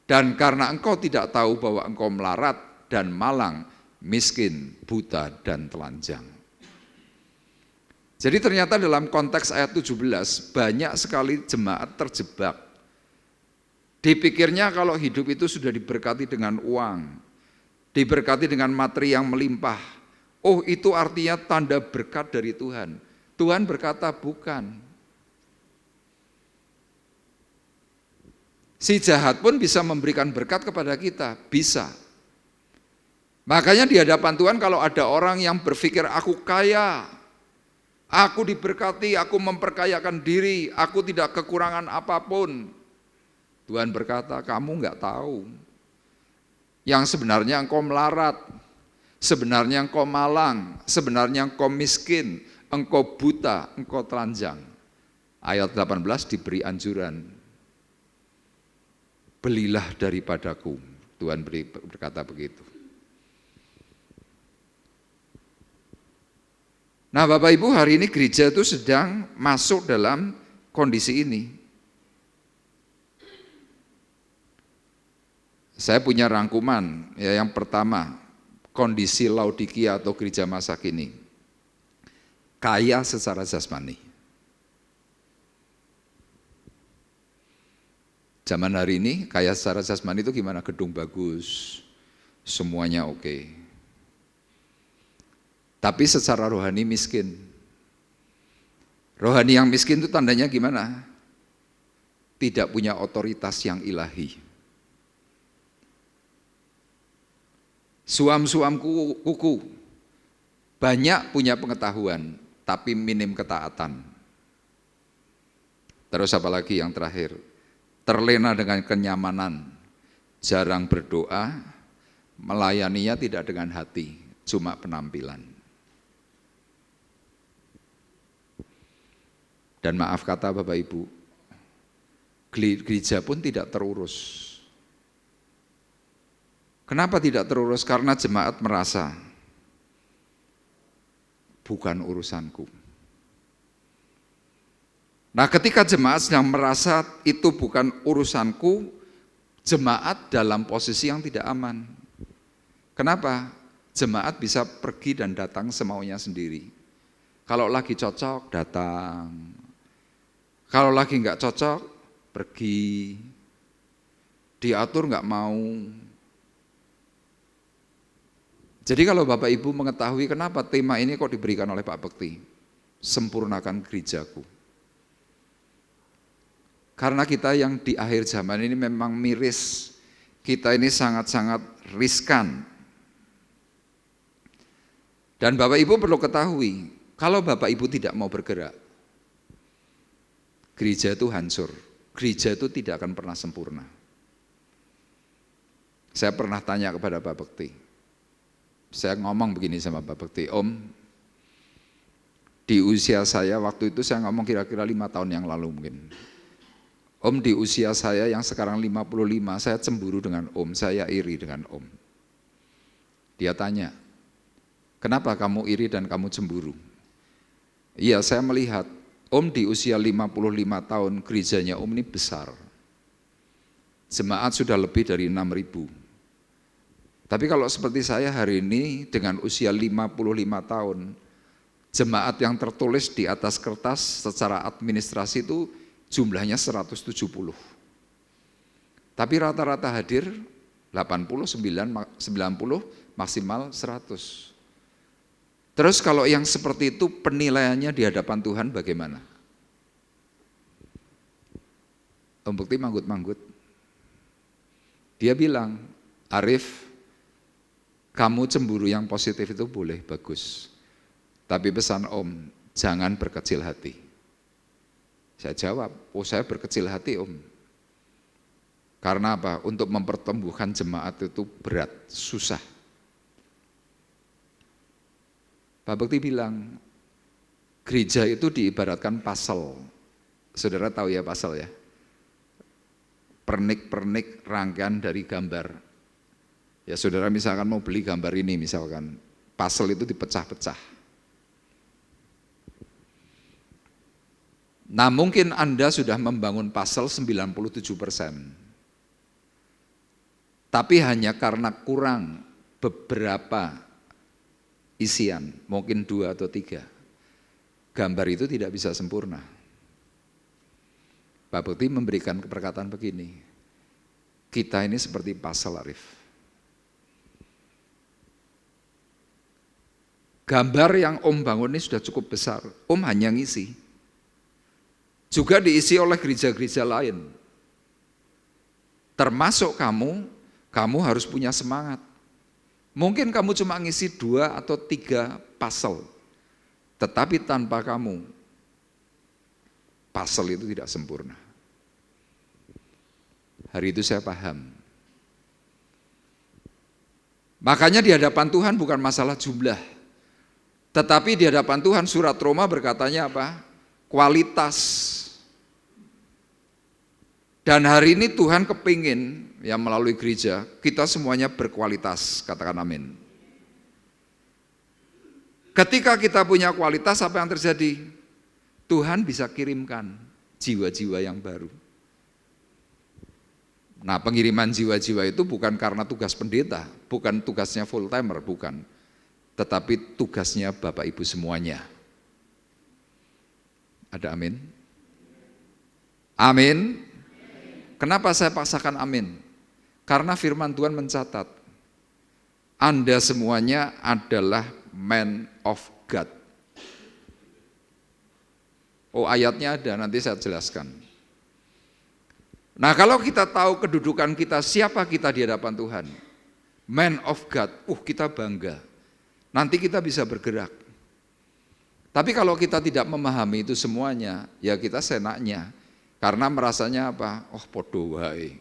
Dan karena engkau tidak tahu bahwa engkau melarat dan malang, miskin, buta, dan telanjang. Jadi ternyata dalam konteks ayat 17, banyak sekali jemaat terjebak. Dipikirnya kalau hidup itu sudah diberkati dengan uang, diberkati dengan materi yang melimpah. Oh, itu artinya tanda berkat dari Tuhan. Tuhan berkata bukan. Si jahat pun bisa memberikan berkat kepada kita, bisa. Makanya di hadapan Tuhan kalau ada orang yang berpikir aku kaya, aku diberkati, aku memperkayakan diri, aku tidak kekurangan apapun. Tuhan berkata, kamu enggak tahu. Yang sebenarnya engkau melarat, sebenarnya engkau malang, sebenarnya engkau miskin, engkau buta, engkau telanjang. Ayat 18 diberi anjuran, belilah daripadaku. Tuhan berkata begitu. Nah Bapak Ibu, hari ini gereja itu sedang masuk dalam kondisi ini. Saya punya rangkuman, ya yang pertama, kondisi Laodikia atau gereja masa kini, kaya secara jasmani. Zaman hari ini kaya secara jasmani itu gimana? Gedung bagus, semuanya oke. Tapi secara rohani miskin. Rohani yang miskin itu tandanya gimana? Tidak punya otoritas yang ilahi. Suam-suam kuku, banyak punya pengetahuan, tapi minim ketaatan. Terus apa lagi yang terakhir? Terlena dengan kenyamanan, jarang berdoa, melayaninya tidak dengan hati, cuma penampilan. Dan maaf kata Bapak Ibu, gereja pun tidak terurus. Kenapa tidak terurus? Karena jemaat merasa bukan urusanku. Nah, ketika jemaat sedang merasa itu bukan urusanku, jemaat dalam posisi yang tidak aman. Kenapa? Jemaat bisa pergi dan datang semaunya sendiri. Kalau lagi cocok, datang. Kalau lagi nggak cocok, pergi. Diatur nggak mau. Jadi kalau Bapak Ibu mengetahui kenapa tema ini kok diberikan oleh Pak Bekti, sempurnakan gerejaku. Karena kita yang di akhir zaman ini memang miris, kita ini sangat-sangat riskan. Dan Bapak Ibu perlu ketahui, kalau Bapak Ibu tidak mau bergerak, gereja itu hancur, gereja itu tidak akan pernah sempurna. Saya pernah tanya kepada Pak Bekti, saya ngomong begini sama Pak Bekti, Om, di usia saya waktu itu saya ngomong kira-kira 5 tahun yang lalu mungkin. Om, di usia saya yang sekarang 55, saya cemburu dengan Om, saya iri dengan Om. Dia tanya, kenapa kamu iri dan kamu cemburu? Iya, saya melihat Om di usia 55 tahun, gerejanya Om ini besar. Jemaat sudah lebih dari 6.000. Tapi kalau seperti saya hari ini dengan usia 55 tahun, jemaat yang tertulis di atas kertas secara administrasi itu jumlahnya 170. Tapi rata-rata hadir 80, 90, maksimal 100. Terus kalau yang seperti itu penilaiannya di hadapan Tuhan bagaimana? Om Bekti manggut-manggut. Dia bilang, Arif, kamu cemburu yang positif itu boleh, bagus. Tapi pesan Om, jangan berkecil hati. Saya jawab, oh saya berkecil hati Om. Karena apa? Untuk mempertumbuhkan jemaat itu berat, susah. Pak Bekti bilang, gereja itu diibaratkan puzzle. Saudara tahu ya puzzle ya? Pernik-pernik rangkaian dari gambar. Ya saudara misalkan mau beli gambar ini misalkan, puzzle itu dipecah-pecah. Nah mungkin Anda sudah membangun puzzle 97%. Tapi hanya karena kurang beberapa isian, mungkin 2 atau 3. Gambar itu tidak bisa sempurna. Pak Bekti memberikan perkataan begini, kita ini seperti puzzle Arif. Gambar yang Om bangun ini sudah cukup besar, Om hanya ngisi. Juga diisi oleh gereja-gereja lain. Termasuk kamu harus punya semangat. Mungkin kamu cuma ngisi 2 atau 3 puzzle, tetapi tanpa kamu, puzzle itu tidak sempurna. Hari itu saya paham. Makanya di hadapan Tuhan bukan masalah jumlah, tetapi di hadapan Tuhan surat Roma berkatanya apa? Kualitas. Dan hari ini Tuhan kepingin ya melalui gereja kita semuanya berkualitas, katakan amin. Ketika kita punya kualitas apa yang terjadi? Tuhan bisa kirimkan jiwa-jiwa yang baru. Nah, pengiriman jiwa-jiwa itu bukan karena tugas pendeta, bukan tugasnya full timer, bukan. Tetapi tugasnya Bapak Ibu semuanya. Ada amin? Amin. Kenapa saya paksakan amin? Karena firman Tuhan mencatat, Anda semuanya adalah man of God. Oh, ayatnya ada, nanti saya jelaskan. Nah, kalau kita tahu kedudukan kita, siapa kita di hadapan Tuhan, man of God, kita bangga. Nanti kita bisa bergerak. Tapi kalau kita tidak memahami itu semuanya, ya kita senaknya. Karena merasanya apa? Oh, podo wae.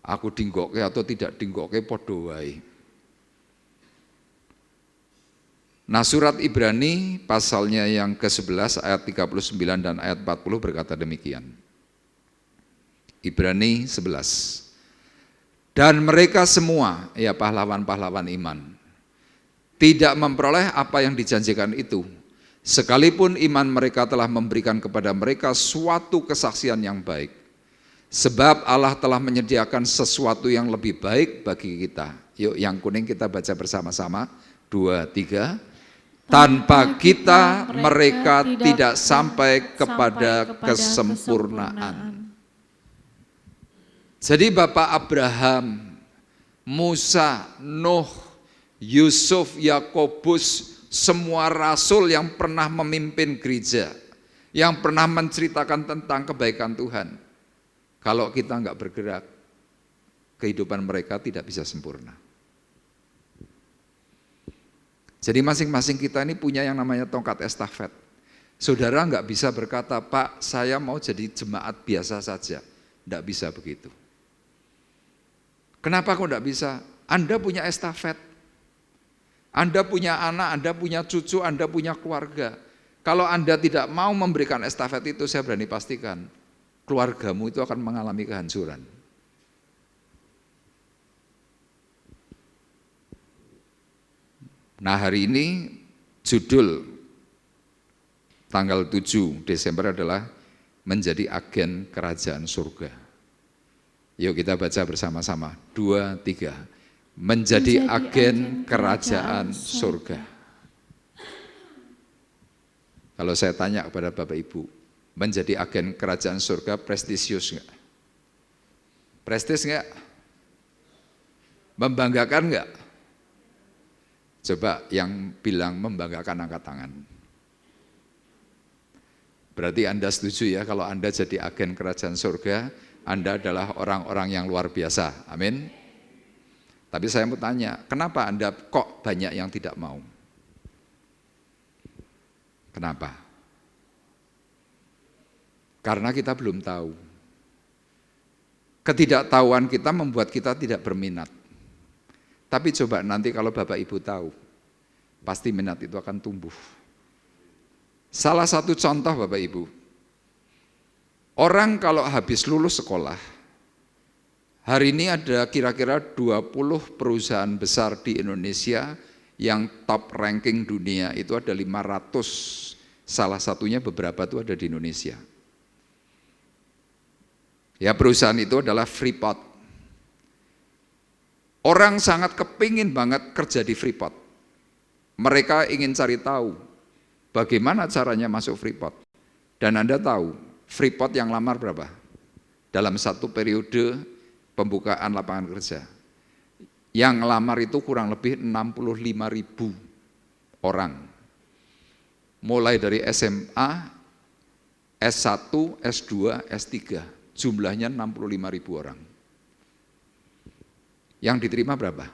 Aku dinggoke atau tidak dinggoke podo wae. Nah, surat Ibrani pasalnya yang ke-11 ayat 39 dan ayat 40 berkata demikian. Ibrani 11. Dan mereka semua, ya pahlawan-pahlawan iman, tidak memperoleh apa yang dijanjikan itu, sekalipun iman mereka telah memberikan kepada mereka suatu kesaksian yang baik. Sebab Allah telah menyediakan sesuatu yang lebih baik bagi kita. Yuk, yang kuning kita baca bersama-sama. 2, 3. Tanpa kita mereka tidak sampai kepada kesempurnaan. Jadi Bapak Abraham, Musa, Nuh, Yusuf, Yakobus, semua rasul yang pernah memimpin gereja, yang pernah menceritakan tentang kebaikan Tuhan, kalau kita enggak bergerak, kehidupan mereka tidak bisa sempurna. Jadi masing-masing kita ini punya yang namanya tongkat estafet. Saudara enggak bisa berkata, Pak, saya mau jadi jemaat biasa saja. Enggak bisa begitu. Kenapa kok enggak bisa? Anda punya estafet. Anda punya anak, Anda punya cucu, Anda punya keluarga. Kalau Anda tidak mau memberikan estafet itu, saya berani pastikan, keluargamu itu akan mengalami kehancuran. Nah, hari ini judul tanggal 7 Desember adalah menjadi agen kerajaan surga. Yuk kita baca bersama-sama. 2, 3. Menjadi agen kerajaan surga. Kalau saya tanya kepada Bapak Ibu, menjadi agen kerajaan surga prestisius enggak? Prestis enggak? Membanggakan enggak? Coba yang bilang membanggakan angkat tangan. Berarti Anda setuju ya kalau Anda jadi agen kerajaan surga, Anda adalah orang-orang yang luar biasa. Amin. Tapi saya mau tanya, kenapa Anda kok banyak yang tidak mau? Kenapa? Karena kita belum tahu. Ketidaktahuan kita membuat kita tidak berminat. Tapi coba nanti kalau Bapak Ibu tahu, pasti minat itu akan tumbuh. Salah satu contoh Bapak Ibu, orang kalau habis lulus sekolah, hari ini ada kira-kira 20 perusahaan besar di Indonesia yang top ranking dunia, itu ada 500, salah satunya beberapa itu ada di Indonesia. Ya, perusahaan itu adalah Freeport. Orang sangat kepingin banget kerja di Freeport. Mereka ingin cari tahu bagaimana caranya masuk Freeport. Dan Anda tahu, Freeport yang lamar berapa? Dalam satu periode pembukaan lapangan kerja. Yang lamar itu kurang lebih 65.000 orang. Mulai dari SMA, S1, S2, S3, jumlahnya 65.000 orang. Yang diterima berapa?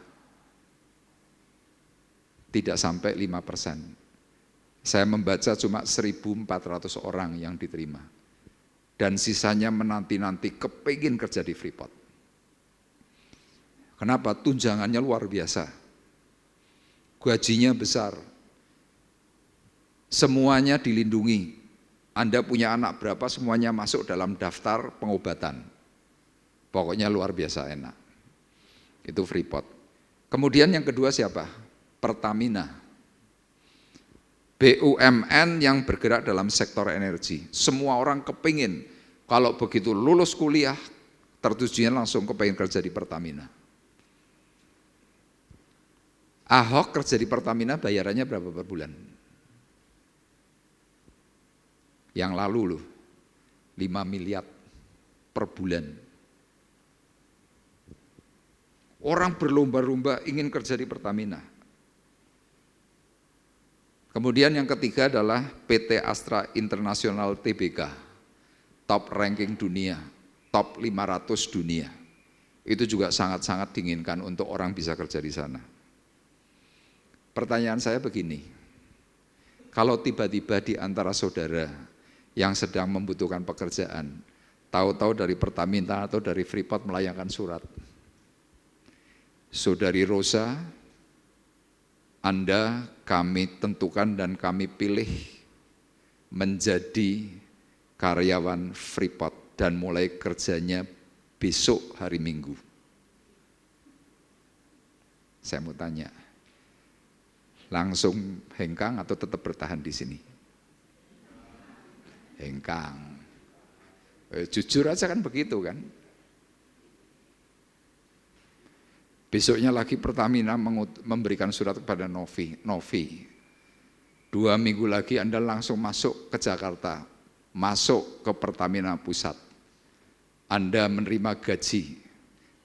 Tidak sampai 5%. Saya membaca cuma 1.400 orang yang diterima. Dan sisanya menanti-nanti kepingin kerja di Freeport. Kenapa? Tunjangannya luar biasa. Gajinya besar. Semuanya dilindungi. Anda punya anak berapa, semuanya masuk dalam daftar pengobatan. Pokoknya luar biasa enak. Itu Freeport. Kemudian yang kedua siapa? Pertamina. BUMN yang bergerak dalam sektor energi. Semua orang kepingin kalau begitu lulus kuliah, tertujunya langsung kepengen kerja di Pertamina. Ahok kerja di Pertamina bayarannya berapa per bulan? Yang lalu loh, 5 miliar per bulan. Orang berlomba-lomba ingin kerja di Pertamina. Kemudian yang ketiga adalah PT Astra International Tbk, top ranking dunia, top 500 dunia. Itu juga sangat-sangat diinginkan untuk orang bisa kerja di sana. Pertanyaan saya begini, kalau tiba-tiba di antara saudara yang sedang membutuhkan pekerjaan, tahu-tahu dari Pertamina atau dari Freeport melayangkan surat, Saudari Rosa, Anda kami tentukan dan kami pilih menjadi karyawan Freeport dan mulai kerjanya besok hari Minggu. Saya mau tanya, langsung hengkang atau tetap bertahan di sini? Hengkang. Jujur aja kan begitu kan? Besoknya lagi Pertamina memberikan surat kepada Novi. 2 minggu lagi Anda langsung masuk ke Jakarta, masuk ke Pertamina Pusat. Anda menerima gaji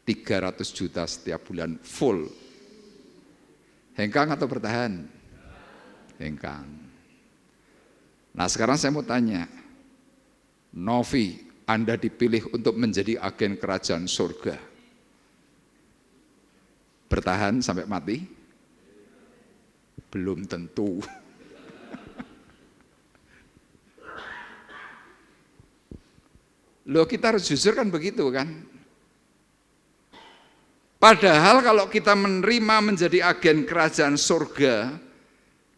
300 juta setiap bulan full. Hengkang atau bertahan? Hengkang. Nah sekarang saya mau tanya, Novi, Anda dipilih untuk menjadi agen kerajaan surga. Bertahan sampai mati? Belum tentu. Loh kita harus jujur kan begitu kan? Padahal kalau kita menerima menjadi agen kerajaan surga,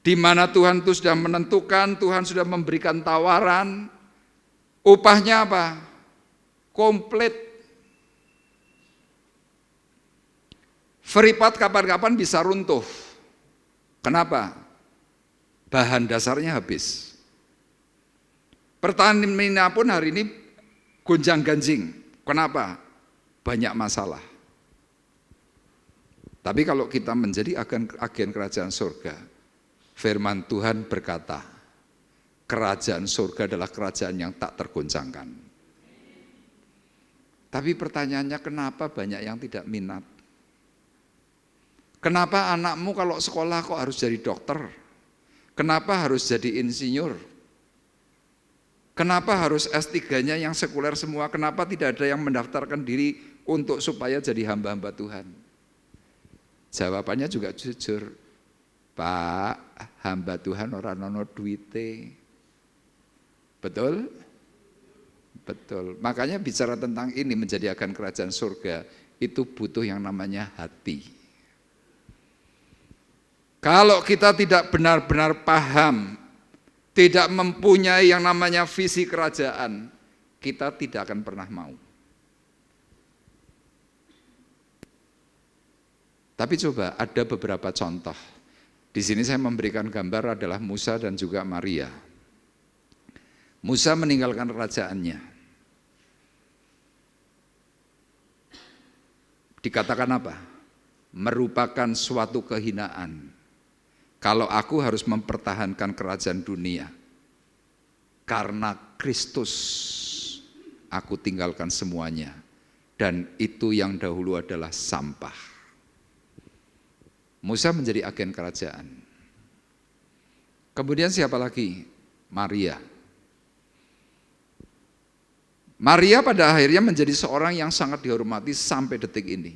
di mana Tuhan itu sudah menentukan, Tuhan sudah memberikan tawaran, upahnya apa? Komplit. Freeport kapan-kapan bisa runtuh. Kenapa? Bahan dasarnya habis. Pertamina pun hari ini gonjang-ganjing. Kenapa? Banyak masalah. Tapi kalau kita menjadi agen kerajaan surga, firman Tuhan berkata, kerajaan surga adalah kerajaan yang tak tergoncangkan. Tapi pertanyaannya kenapa banyak yang tidak minat? Kenapa anakmu kalau sekolah kok harus jadi dokter? Kenapa harus jadi insinyur? Kenapa harus S3-nya yang sekuler semua? Kenapa tidak ada yang mendaftarkan diri untuk supaya jadi hamba-hamba Tuhan? Jawabannya juga jujur, Pak, hamba Tuhan orang nono duite. Betul? Betul. Makanya bicara tentang ini menjadi agen kerajaan surga, itu butuh yang namanya hati. Kalau kita tidak benar-benar paham, tidak mempunyai yang namanya visi kerajaan, kita tidak akan pernah mau. Tapi coba ada beberapa contoh. Di sini saya memberikan gambar adalah Musa dan juga Maria. Musa meninggalkan kerajaannya. Dikatakan apa? Merupakan suatu kehinaan. Kalau aku harus mempertahankan kerajaan dunia, karena Kristus aku tinggalkan semuanya, dan itu yang dahulu adalah sampah. Musa menjadi agen kerajaan. Kemudian siapa lagi? Maria. Maria pada akhirnya menjadi seorang yang sangat dihormati sampai detik ini.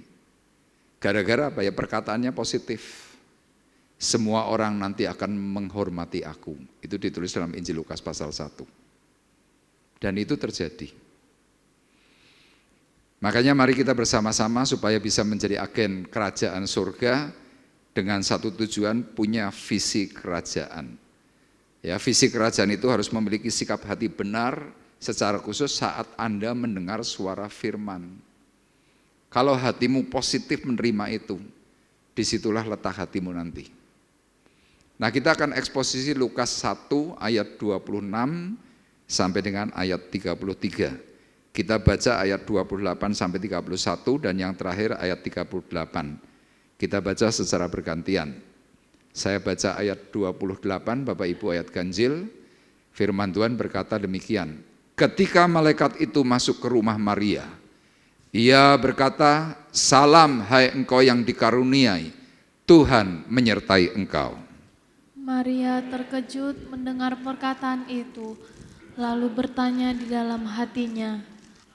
Gara-gara apa ya? Perkataannya positif. Semua orang nanti akan menghormati aku. Itu ditulis dalam Injil Lukas pasal 1. Dan itu terjadi. Makanya mari kita bersama-sama supaya bisa menjadi agen kerajaan surga dengan satu tujuan, punya visi kerajaan. Ya, visi kerajaan itu harus memiliki sikap hati benar secara khusus saat Anda mendengar suara firman. Kalau hatimu positif menerima itu, disitulah letak hatimu nanti. Nah kita akan eksposisi Lukas 1 ayat 26 sampai dengan ayat 33. Kita baca ayat 28 sampai 31 dan yang terakhir ayat 38. Kita baca secara bergantian. Saya baca ayat 28, Bapak Ibu ayat ganjil. Firman Tuhan berkata demikian. Ketika malaikat itu masuk ke rumah Maria, ia berkata, "Salam hai engkau yang dikaruniai, Tuhan menyertai engkau." Maria terkejut mendengar perkataan itu, lalu bertanya di dalam hatinya,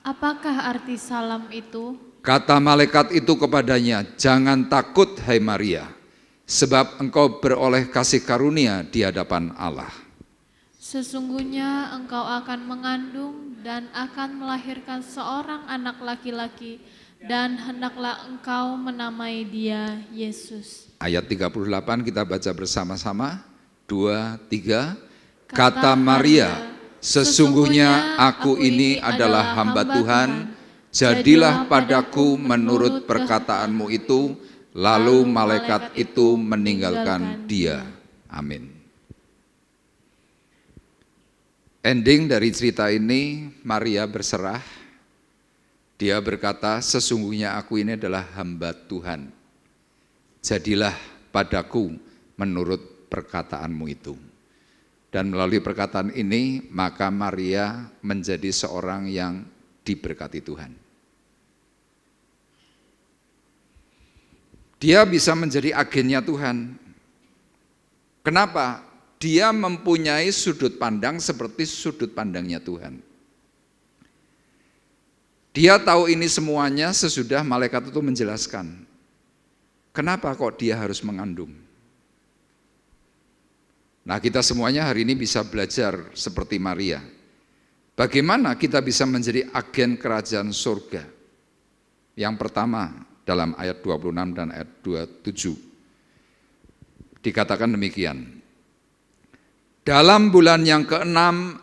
"Apakah arti salam itu?" Kata malaikat itu kepadanya, "Jangan takut hai Maria, sebab engkau beroleh kasih karunia di hadapan Allah. Sesungguhnya engkau akan mengandung dan akan melahirkan seorang anak laki-laki, dan hendaklah engkau menamai dia Yesus." Ayat 38 kita baca bersama-sama. 2, 3. Kata Maria, "Sesungguhnya aku ini adalah hamba Tuhan, jadilah padaku menurut perkataanmu itu." Lalu malaikat itu meninggalkan dia. Amin. Ending dari cerita ini, Maria berserah. Dia berkata, "Sesungguhnya aku ini adalah hamba Tuhan. Jadilah padaku menurut perkataanmu itu." Dan melalui perkataan ini, maka Maria menjadi seorang yang diberkati Tuhan. Dia bisa menjadi agennya Tuhan. Kenapa? Dia mempunyai sudut pandang seperti sudut pandangnya Tuhan. Dia tahu ini semuanya sesudah malaikat itu menjelaskan. Kenapa kok dia harus mengandung? Nah, kita semuanya hari ini bisa belajar seperti Maria. Bagaimana kita bisa menjadi agen kerajaan surga? Yang pertama, dalam ayat 26 dan ayat 27. Dikatakan demikian. Dalam bulan yang ke-6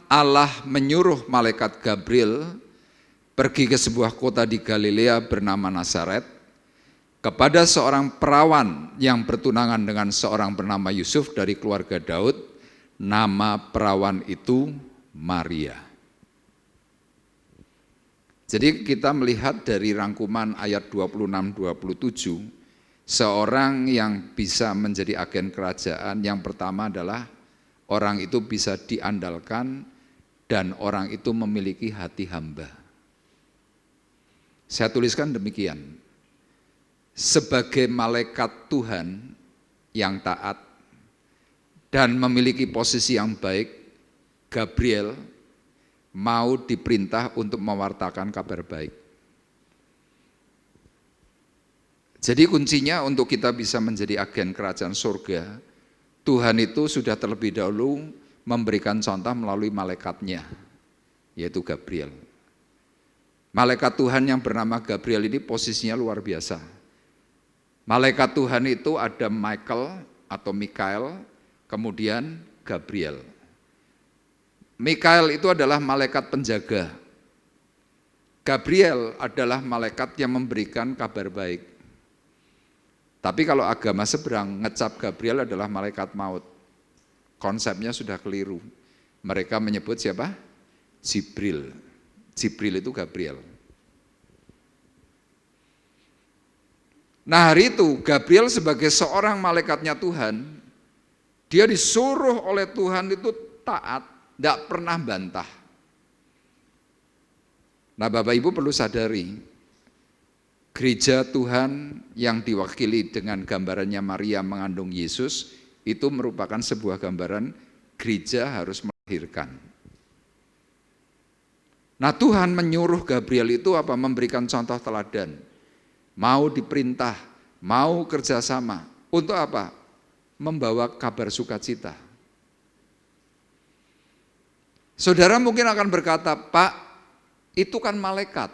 Allah menyuruh malaikat Gabriel pergi ke sebuah kota di Galilea bernama Nazaret kepada seorang perawan yang bertunangan dengan seorang bernama Yusuf dari keluarga Daud. Nama perawan itu Maria. Jadi kita melihat dari rangkuman ayat 26-27, seorang yang bisa menjadi agen kerajaan yang pertama adalah orang itu bisa diandalkan dan orang itu memiliki hati hamba. Saya tuliskan demikian, sebagai malaikat Tuhan yang taat dan memiliki posisi yang baik, Gabriel mau diperintah untuk mewartakan kabar baik. Jadi kuncinya untuk kita bisa menjadi agen kerajaan surga, Tuhan itu sudah terlebih dahulu memberikan contoh melalui malaikatnya, yaitu Gabriel. Malaikat Tuhan yang bernama Gabriel ini posisinya luar biasa. Malaikat Tuhan itu ada Michael atau Mikael, kemudian Gabriel. Mikael itu adalah malaikat penjaga. Gabriel adalah malaikat yang memberikan kabar baik. Tapi kalau agama seberang, ngecap Gabriel adalah malaikat maut. Konsepnya sudah keliru. Mereka menyebut siapa? Jibril. Jibril itu Gabriel. Nah, hari itu Gabriel sebagai seorang malaikatnya Tuhan, dia disuruh oleh Tuhan itu taat, tidak pernah bantah. Nah, Bapak Ibu perlu sadari, gereja Tuhan yang diwakili dengan gambarannya Maria mengandung Yesus, itu merupakan sebuah gambaran gereja harus melahirkan. Nah, Tuhan menyuruh Gabriel itu apa? Memberikan contoh teladan. Mau diperintah, mau kerjasama. Untuk apa? Membawa kabar sukacita. Saudara mungkin akan berkata, "Pak, itu kan malaikat.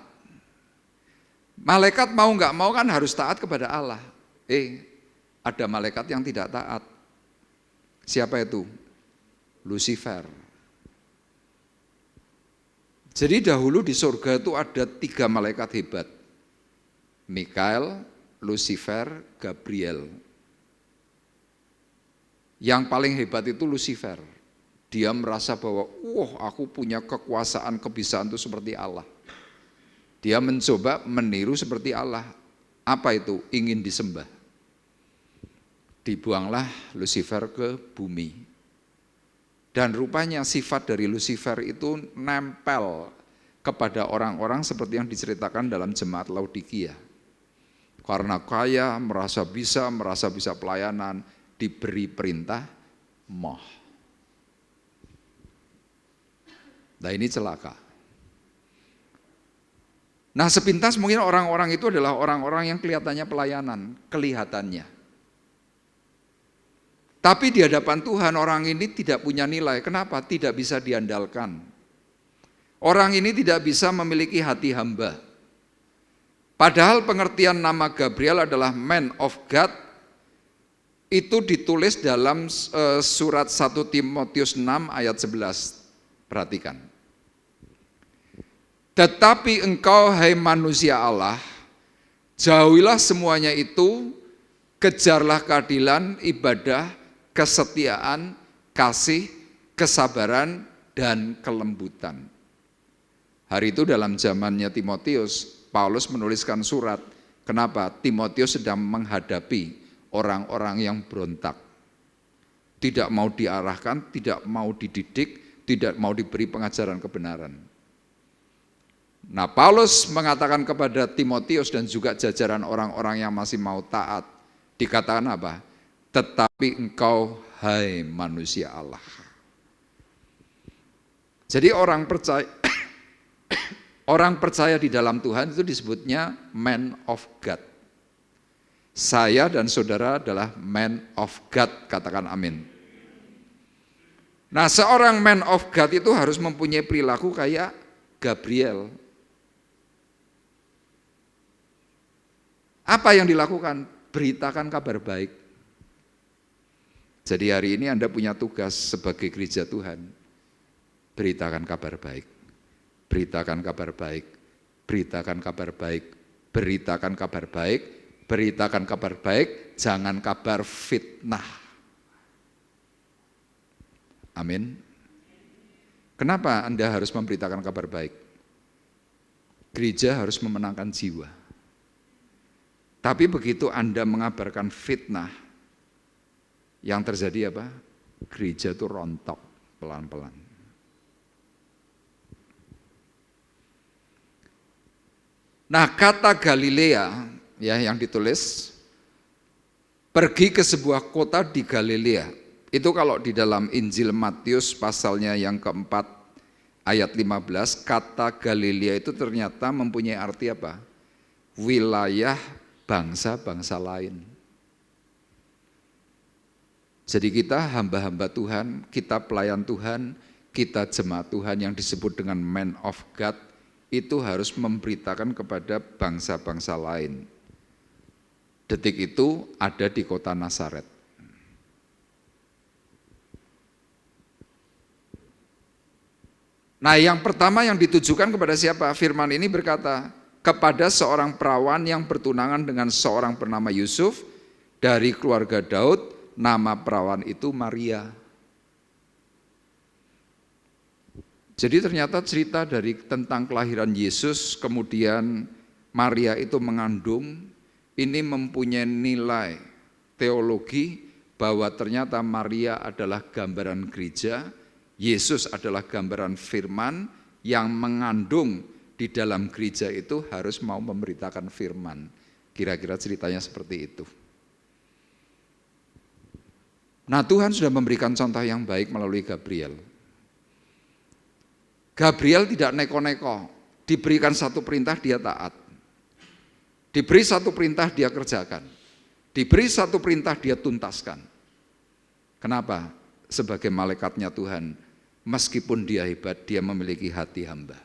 Malaikat mau nggak mau kan harus taat kepada Allah." Ada malaikat yang tidak taat. Siapa itu? Lucifer. Jadi dahulu di surga itu ada 3 malaikat hebat. Mikael, Lucifer, Gabriel. Yang paling hebat itu Lucifer. Dia merasa bahwa, aku punya kekuasaan, kebisaan itu seperti Allah. Dia mencoba meniru seperti Allah. Apa itu? Ingin disembah. Dibuanglah Lucifer ke bumi. Dan rupanya sifat dari Lucifer itu nempel kepada orang-orang seperti yang diceritakan dalam jemaat Laodikia. Karena kaya, merasa bisa pelayanan, diberi perintah, moh. Nah ini celaka. Nah sepintas mungkin orang-orang itu adalah orang-orang yang kelihatannya pelayanan, kelihatannya. Tapi di hadapan Tuhan orang ini tidak punya nilai. Kenapa? Tidak bisa diandalkan. Orang ini tidak bisa memiliki hati hamba. Padahal pengertian nama Gabriel adalah man of God, itu ditulis dalam surat 1 Timotius 6 ayat 11. Perhatikan. Tetapi engkau hai manusia Allah, jauhilah semuanya itu, kejarlah keadilan, ibadah, kesetiaan, kasih, kesabaran, dan kelembutan. Hari itu dalam zamannya Timotius, Paulus menuliskan surat. Kenapa? Timotius sedang menghadapi orang-orang yang berontak. Tidak mau diarahkan, tidak mau dididik, tidak mau diberi pengajaran kebenaran. Nah, Paulus mengatakan kepada Timotius dan juga jajaran orang-orang yang masih mau taat, dikatakan apa? Tetapi engkau hai manusia Allah. Jadi orang percaya di dalam Tuhan itu disebutnya man of God. Saya dan saudara adalah man of God, katakan amin. Nah, seorang man of God itu harus mempunyai perilaku kayak Gabriel. Apa yang dilakukan? Beritakan kabar baik. Jadi hari ini Anda punya tugas sebagai gereja Tuhan. Beritakan kabar baik. Beritakan kabar baik. Beritakan kabar baik. Beritakan kabar baik. Beritakan kabar baik. Jangan kabar fitnah. Amin. Kenapa Anda harus memberitakan kabar baik? Gereja harus memenangkan jiwa. Tapi begitu Anda mengabarkan fitnah, yang terjadi apa? Gereja itu rontok pelan-pelan. Nah, kata Galilea ya yang ditulis, pergi ke sebuah kota di Galilea. Itu kalau di dalam Injil Matius pasalnya yang keempat ayat 15, kata Galilea itu ternyata mempunyai arti apa? Wilayah bangsa-bangsa lain. Jadi kita hamba-hamba Tuhan, kita pelayan Tuhan, kita jemaat Tuhan yang disebut dengan man of God, itu harus memberitakan kepada bangsa-bangsa lain. Detik itu ada di kota Nazaret. Nah, yang pertama yang ditujukan kepada siapa? Firman ini berkata, kepada seorang perawan yang bertunangan dengan seorang bernama Yusuf dari keluarga Daud, nama perawan itu Maria. Jadi ternyata cerita dari tentang kelahiran Yesus, kemudian Maria itu mengandung, ini mempunyai nilai teologi bahwa ternyata Maria adalah gambaran gereja, Yesus adalah gambaran firman yang mengandung di dalam gereja itu harus mau memberitakan firman. Kira-kira ceritanya seperti itu. Nah, Tuhan sudah memberikan contoh yang baik melalui Gabriel. Gabriel tidak neko-neko, diberikan satu perintah dia taat. Diberi satu perintah dia kerjakan. Diberi satu perintah dia tuntaskan. Kenapa? Sebagai malaikatnya Tuhan, meskipun dia hebat, dia memiliki hati hamba.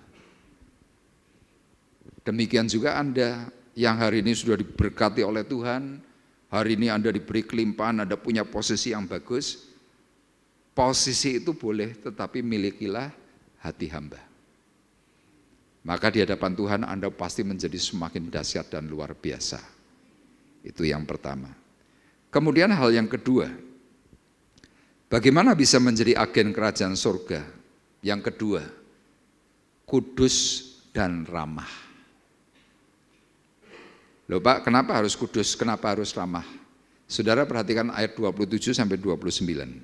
Demikian juga Anda yang hari ini sudah diberkati oleh Tuhan, hari ini Anda diberi kelimpahan, Anda punya posisi yang bagus. Posisi itu boleh, tetapi milikilah hati hamba. Maka di hadapan Tuhan Anda pasti menjadi semakin dahsyat dan luar biasa. Itu yang pertama. Kemudian hal yang kedua, bagaimana bisa menjadi agen kerajaan surga? Yang kedua, kudus dan ramah. Loh Pak, kenapa harus kudus, kenapa harus ramah? Saudara perhatikan ayat 27 sampai 29.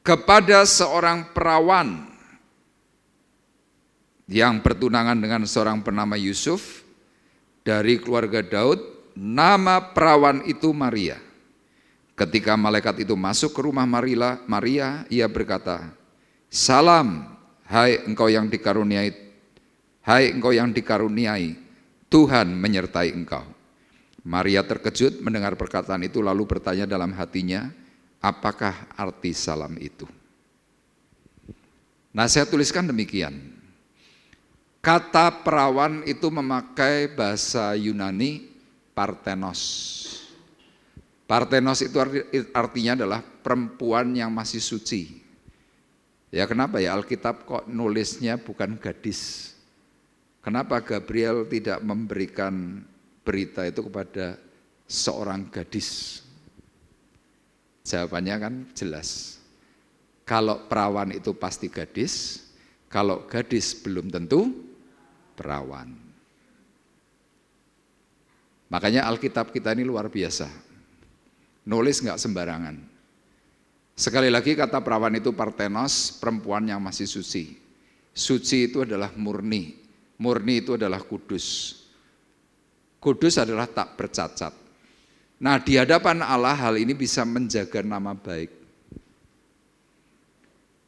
Kepada seorang perawan yang bertunangan dengan seorang bernama Yusuf dari keluarga Daud, nama perawan itu Maria. Ketika malaikat itu masuk ke rumah Maria, ia berkata, "Salam, hai engkau yang dikaruniai, Tuhan menyertai engkau." Maria terkejut mendengar perkataan itu lalu bertanya dalam hatinya, apakah arti salam itu? Nah, saya tuliskan demikian. Kata perawan itu memakai bahasa Yunani parthenos. Parthenos itu artinya adalah perempuan yang masih suci. Ya kenapa ya Alkitab kok nulisnya bukan gadis? Kenapa Gabriel tidak memberikan berita itu kepada seorang gadis? Jawabannya kan jelas. Kalau perawan itu pasti gadis, kalau gadis belum tentu perawan. Makanya Alkitab kita ini luar biasa. Nulis nggak sembarangan. Sekali lagi kata perawan itu parthenos, perempuan yang masih suci. Suci itu adalah murni. Murni itu adalah kudus. Kudus adalah tak bercacat. Nah, di hadapan Allah hal ini bisa menjaga nama baik.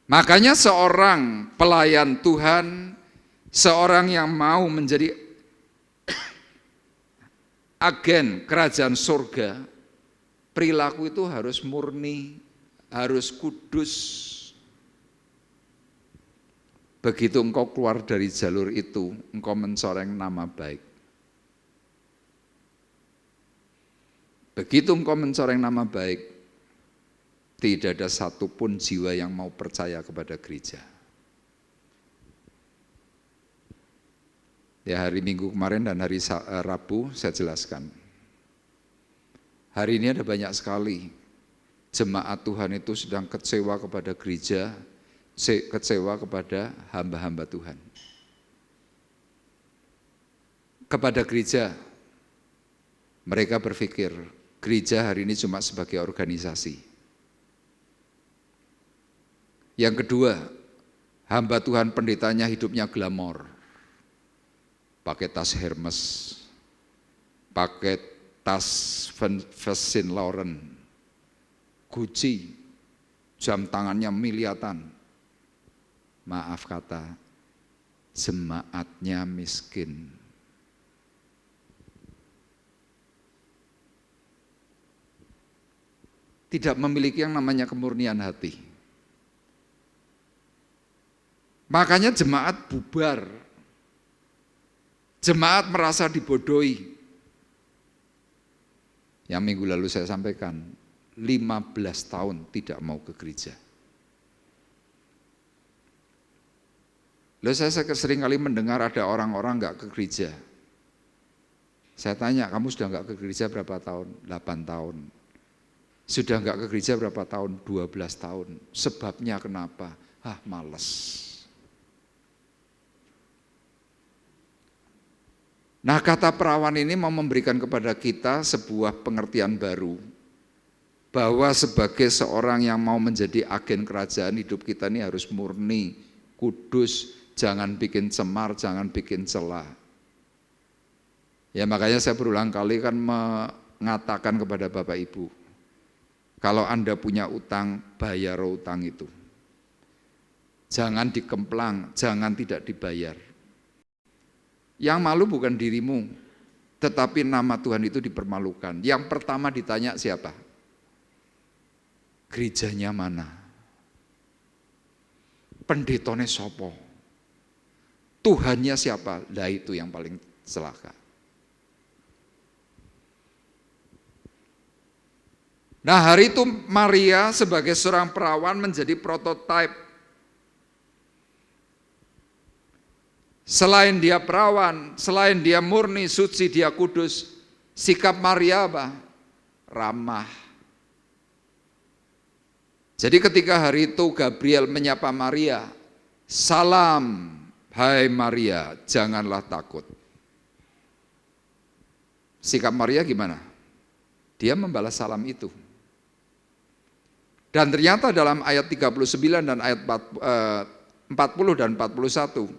Makanya seorang pelayan Tuhan, seorang yang mau menjadi agen kerajaan surga, perilaku itu harus murni, harus kudus. Begitu engkau keluar dari jalur itu, engkau mencoreng nama baik. Begitu engkau mencoreng nama baik, tidak ada satupun jiwa yang mau percaya kepada gereja. Ya, hari Minggu kemarin dan hari Rabu saya jelaskan. Hari ini ada banyak sekali jemaat Tuhan itu sedang kecewa kepada gereja, kecewa kepada hamba-hamba Tuhan. Kepada gereja, mereka berpikir gereja hari ini cuma sebagai organisasi. Yang kedua, hamba Tuhan pendetanya hidupnya glamor. Pakai tas Hermes, pakai tas Saint Laurent, Gucci, jam tangannya miliatan. Maaf kata, jemaatnya miskin. Tidak memiliki yang namanya kemurnian hati. Makanya jemaat bubar. Jemaat merasa dibodohi. Yang minggu lalu saya sampaikan, 15 tahun tidak mau ke gereja. Lalu saya sering kali mendengar ada orang-orang enggak ke gereja. Saya tanya, kamu sudah enggak ke gereja berapa tahun? 8 tahun. Sudah enggak ke gereja berapa tahun? 12 tahun. Sebabnya kenapa? Males. Nah, kata perawan ini mau memberikan kepada kita sebuah pengertian baru. Bahwa sebagai seorang yang mau menjadi agen kerajaan, hidup kita ini harus murni, kudus, jangan bikin cemar, jangan bikin celah. Ya makanya saya berulang kali kan mengatakan kepada Bapak Ibu, kalau Anda punya utang, bayar utang itu. Jangan dikemplang, jangan tidak dibayar. Yang malu bukan dirimu, tetapi nama Tuhan itu dipermalukan. Yang pertama ditanya siapa? Gerejanya mana? Pendetone sopo? Tuhannya siapa? Lah itu yang paling celaka. Nah, hari itu Maria sebagai seorang perawan menjadi prototipe. Selain dia perawan, selain dia murni, suci, dia kudus, sikap Maria apa? Ramah. Jadi ketika hari itu Gabriel menyapa Maria, "Salam, hai Maria, janganlah takut." Sikap Maria gimana? Dia membalas salam itu. Dan ternyata dalam ayat 39 dan ayat 40 dan 41,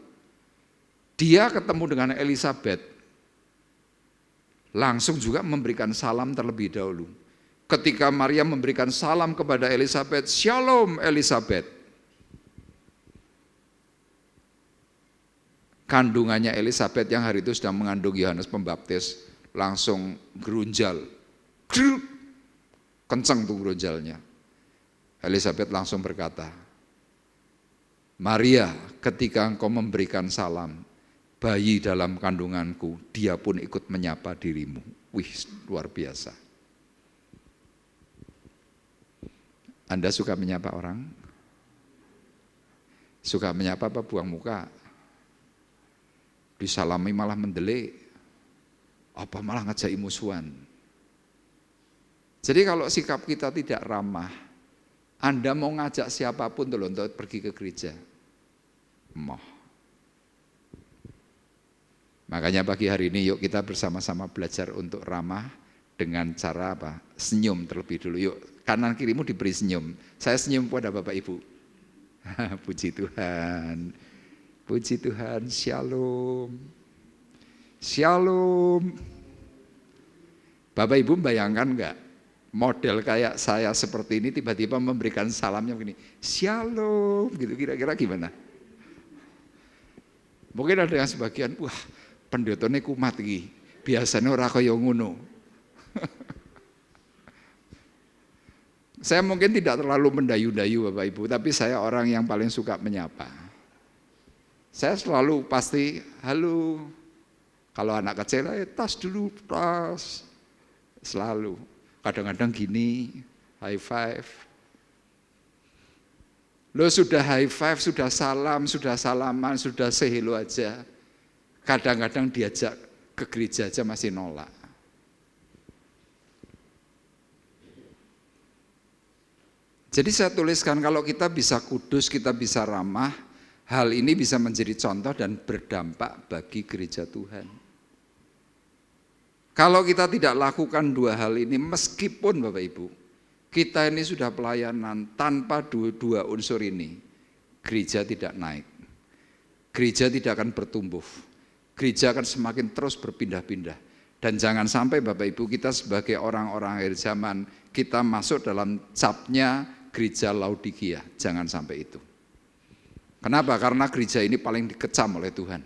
dia ketemu dengan Elisabet, langsung juga memberikan salam terlebih dahulu. Ketika Maria memberikan salam kepada Elisabet, "Shalom Elisabet." Kandungannya Elisabet yang hari itu sedang mengandung Yohanes Pembaptis langsung gerunjal. Kenceng tuh gerunjalnya. Elisabet langsung berkata, "Maria, ketika engkau memberikan salam, bayi dalam kandunganku, dia pun ikut menyapa dirimu." Wih, luar biasa. Anda suka menyapa orang? Suka menyapa apa buang muka? Disalami malah mendelik? Apa malah ngajak musuhan? Jadi kalau sikap kita tidak ramah, Anda mau ngajak siapapun tuh untuk pergi ke gereja, moh. Makanya pagi hari ini yuk kita bersama-sama belajar untuk ramah dengan cara apa? Senyum terlebih dulu. Yuk, kanan kirimu diberi senyum. Saya senyum pada Bapak Ibu. Puji Tuhan. Puji Tuhan. Shalom. Shalom. Bapak Ibu bayangkan enggak? Model kayak saya seperti ini tiba-tiba memberikan salamnya begini. Shalom. Gitu kira-kira gimana? Mungkin ada yang sebagian, wah, pendetone kumat iki. Biasanya ora kaya ngono. Saya mungkin tidak terlalu mendayu-dayu Bapak Ibu, tapi saya orang yang paling suka menyapa. Saya selalu pasti, halo. Kalau anak kecil, tas dulu, tas. Selalu. Kadang-kadang gini, high five. Lo sudah high five, sudah salam, sudah salaman, sudah say hello aja. Kadang-kadang diajak ke gereja aja masih nolak. Jadi saya tuliskan kalau kita bisa kudus, kita bisa ramah, hal ini bisa menjadi contoh dan berdampak bagi gereja Tuhan. Kalau kita tidak lakukan dua hal ini, meskipun Bapak Ibu, kita ini sudah pelayanan tanpa dua unsur ini, gereja tidak naik. Gereja tidak akan bertumbuh. Gereja akan semakin terus berpindah-pindah. Dan jangan sampai Bapak Ibu kita sebagai orang-orang akhir zaman, kita masuk dalam capnya gereja Laodikia, jangan sampai itu. Kenapa? Karena gereja ini paling dikecam oleh Tuhan.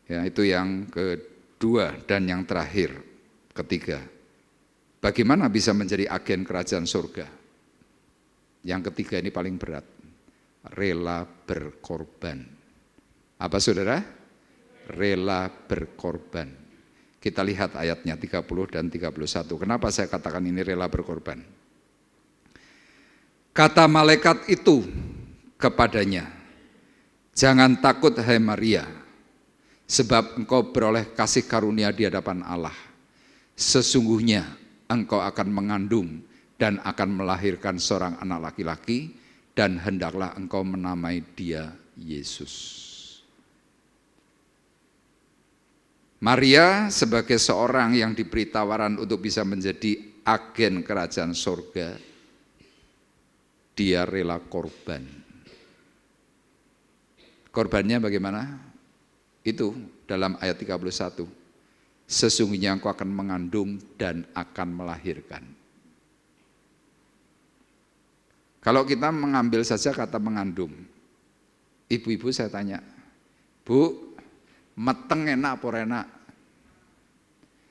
Ya, itu yang kedua dan yang terakhir, ketiga. Bagaimana bisa menjadi agen kerajaan surga? Yang ketiga ini paling berat. Rela berkorban. Apa saudara? Rela berkorban. Kita lihat ayatnya 30 dan 31. Kenapa saya katakan ini rela berkorban? Kata malaikat itu kepadanya, "Jangan takut hai Maria, sebab engkau beroleh kasih karunia di hadapan Allah. Sesungguhnya engkau akan mengandung dan akan melahirkan seorang anak laki-laki, dan hendaklah engkau menamai dia Yesus." Maria sebagai seorang yang diberi tawaran untuk bisa menjadi agen kerajaan surga, dia rela korban. Korbannya bagaimana? Itu dalam ayat 31. Sesungguhnya engkau akan mengandung dan akan melahirkan. Kalau kita mengambil saja kata mengandung, ibu-ibu saya tanya, Bu, meteng enak apa enak?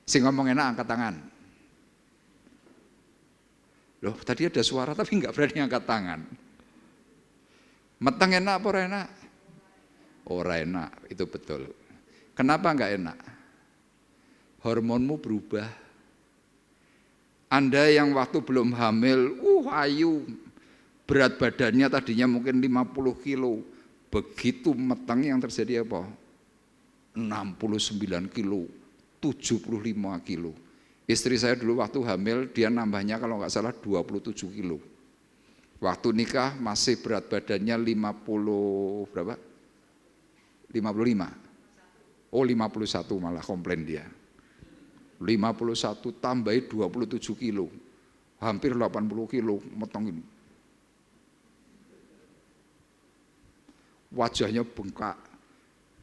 Sing ngomong enak angkat tangan. Loh, tadi ada suara tapi enggak berani angkat tangan. Meteng enak apa enak? Ora enak, itu betul. Kenapa enggak enak? Hormonmu berubah. Anda yang waktu belum hamil, ayu, berat badannya tadinya mungkin 50 kilo. Begitu meteng yang terjadi apa? 69 kilo, 75 kilo. Istri saya dulu waktu hamil, dia nambahnya kalau nggak salah 27 kilo. Waktu nikah masih berat badannya 50, berapa? 55. Oh 51 malah komplain dia. 51 tambahi 27 kilo. Hampir 80 kilo metong ini. Wajahnya bengkak.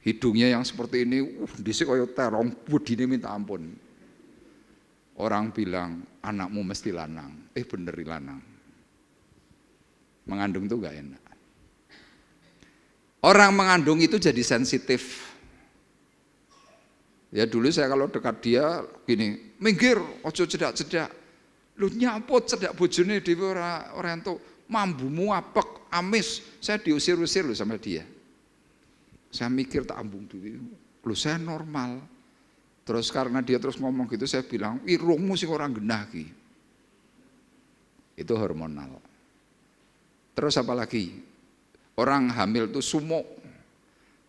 Hidungnya yang seperti ini, dhisik kaya terong, budine minta ampun. Orang bilang, anakmu mesti lanang. Bener lanang. Mengandung itu gak enak. Orang mengandung itu jadi sensitif. Ya dulu saya kalau dekat dia gini, minggir, ojo cedak-cedak. Lu nyapot cedak bojone dhewe ora entuk, mambumu apek, amis. Saya diusir-usir loh sama dia. Saya mikir tak ambung dulu, lu saya normal. Terus karena dia terus ngomong gitu, saya bilang, irungmu sing orang genah ki. Itu hormonal. Terus apa lagi? Orang hamil itu sumuk.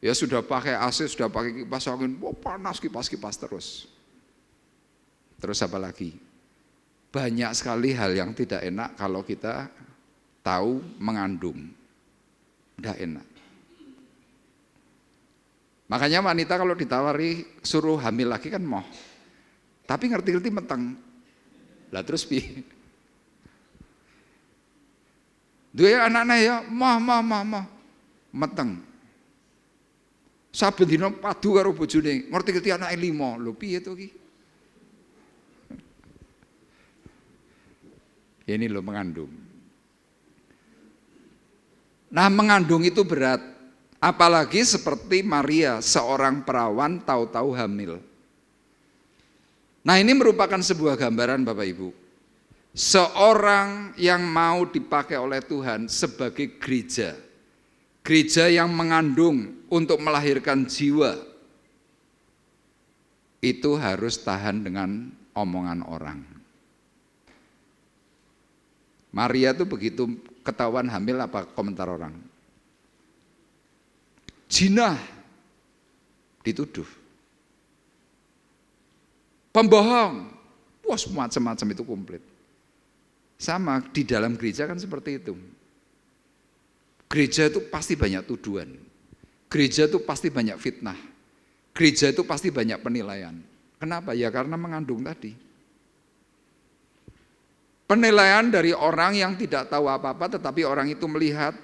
Ya sudah pakai AC, sudah pakai kipas angin, panas kipas-kipas terus. Terus apa lagi? Banyak sekali hal yang tidak enak kalau kita tahu mengandung. Tidak enak. Makanya wanita kalau ditawari suruh hamil lagi kan mau. Tapi ngerti-ngerti meteng. Lah terus piye? Dua anak-anak ya, mah. Meteng. Saben dina padu karo bojone, ngerti-ngerti anake 5. Lho piye to ki? Ini lo mengandung. Nah, mengandung itu berat. Apalagi seperti Maria, seorang perawan tahu-tahu hamil. Nah, ini merupakan sebuah gambaran Bapak Ibu. Seorang yang mau dipakai oleh Tuhan sebagai gereja. Gereja yang mengandung untuk melahirkan jiwa. Itu harus tahan dengan omongan orang. Maria tuh begitu ketahuan hamil, apa komentar orang? Jinah, dituduh. Pembohong, wah macam-macam itu komplit. Sama di dalam gereja kan seperti itu. Gereja itu pasti banyak tuduhan. Gereja itu pasti banyak fitnah. Gereja itu pasti banyak penilaian. Kenapa? Ya karena mengandung tadi. Penilaian dari orang yang tidak tahu apa-apa tetapi orang itu melihat.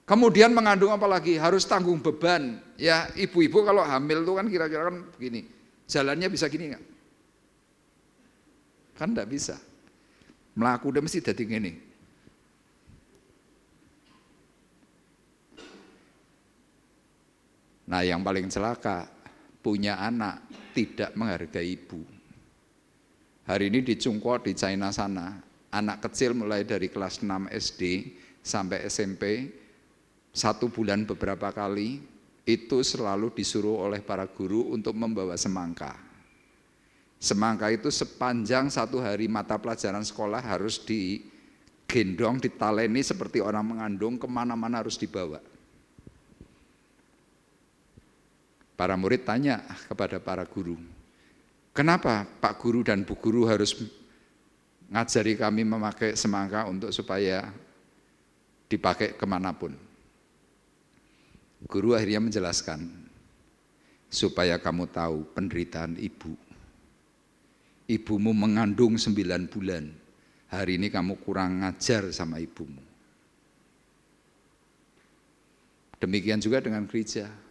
Kemudian mengandung apa lagi? Harus tanggung beban. Ya ibu-ibu kalau hamil itu kan kira-kira kan begini. Jalannya bisa gini enggak? Kan enggak bisa. Melaku udah mesti dadi gini. Nah yang paling celaka, punya anak tidak menghargai ibu. Hari ini di Cungko di China sana, anak kecil mulai dari kelas 6 SD sampai SMP, 1 bulan beberapa kali, itu selalu disuruh oleh para guru untuk membawa semangka. Semangka itu sepanjang 1 hari mata pelajaran sekolah harus digendong, ditaleni seperti orang mengandung, kemana-mana harus dibawa. Para murid tanya kepada para guru, kenapa Pak Guru dan Bu Guru harus ngajari kami memakai semangka untuk supaya dipakai kemanapun? Guru akhirnya menjelaskan, supaya kamu tahu penderitaan ibu. Ibumu mengandung 9 bulan, hari ini kamu kurang ngajar sama ibumu. Demikian juga dengan gereja.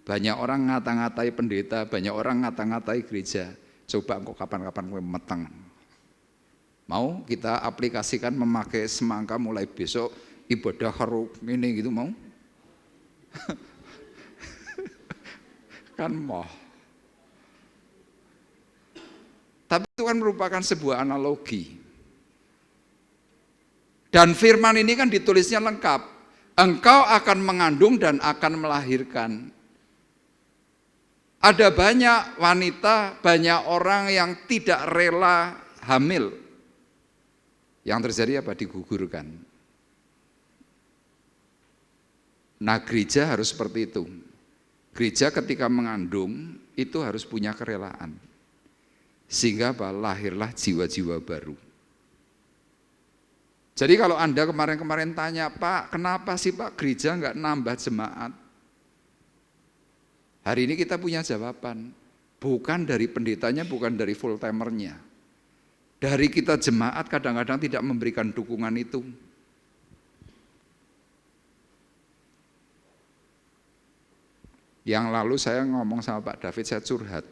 Banyak orang ngata-ngatai pendeta, banyak orang ngata-ngatai gereja. Coba engkau kapan-kapan kowe meteng. Mau kita aplikasikan memakai semangka mulai besok, ibadah karo ngene gitu mau? Kan mau. Tapi itu kan merupakan sebuah analogi. Dan firman ini kan ditulisnya lengkap. Engkau akan mengandung dan akan melahirkan. Ada banyak wanita, banyak orang yang tidak rela hamil. Yang terjadi apa? Digugurkan. Nah gereja harus seperti itu. Gereja ketika mengandung itu harus punya kerelaan. Sehingga apa? Lahirlah jiwa-jiwa baru. Jadi kalau Anda kemarin-kemarin tanya, Pak, kenapa sih Pak gereja enggak nambah jemaat? Hari ini kita punya jawaban, bukan dari pendetanya, bukan dari full timernya. Dari kita jemaat kadang-kadang tidak memberikan dukungan itu. Yang lalu saya ngomong sama Pak David, saya curhat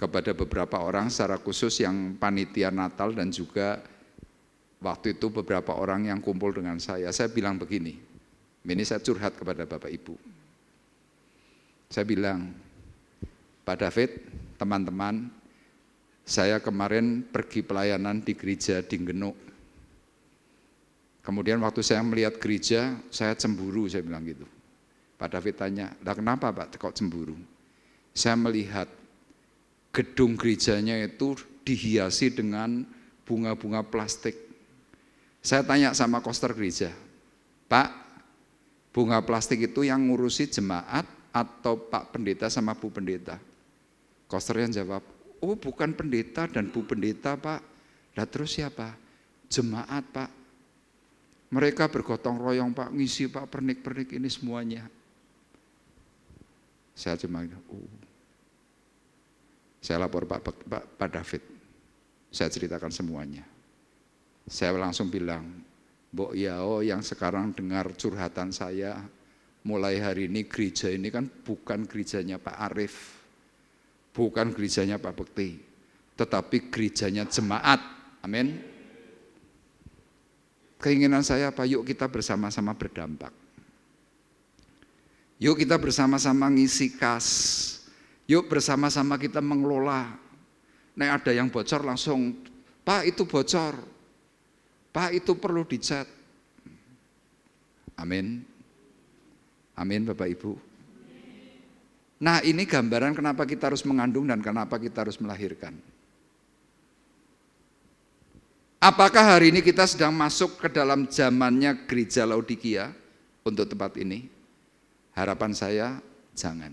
kepada beberapa orang secara khusus yang panitia Natal dan juga waktu itu beberapa orang yang kumpul dengan saya. Saya bilang begini, ini saya curhat kepada Bapak Ibu. Saya bilang, Pak David, teman-teman, saya kemarin pergi pelayanan di gereja di Genuk. Kemudian waktu saya melihat gereja, saya cemburu, saya bilang gitu. Pak David tanya, lah kenapa Pak kok cemburu? Saya melihat gedung gerejanya itu dihiasi dengan bunga-bunga plastik. Saya tanya sama koster gereja, Pak, bunga plastik itu yang ngurusi jemaat atau Pak Pendeta sama Bu Pendeta? Kosternya jawab, oh bukan pendeta dan Bu Pendeta Pak. Lah terus siapa? Jemaat Pak. Mereka bergotong royong Pak, ngisi Pak, pernik-pernik ini semuanya. Saya cuma, saya lapor Pak David, saya ceritakan semuanya. Saya langsung bilang, Mbok Yao yang sekarang dengar curhatan saya, mulai hari ini gereja ini kan bukan gerejanya Pak Arif, bukan gerejanya Pak Bekti, tetapi gerejanya jemaat. Amin. Keinginan saya apa? Yuk kita bersama-sama berdampak. Yuk kita bersama-sama ngisi kas. Yuk bersama-sama kita mengelola. Nek ada yang bocor langsung, Pak itu bocor, Pak itu perlu dicat. Amin. Amin Bapak Ibu. Nah ini gambaran kenapa kita harus mengandung dan kenapa kita harus melahirkan. Apakah hari ini kita sedang masuk ke dalam zamannya gereja Laodikia untuk tempat ini? Harapan saya jangan.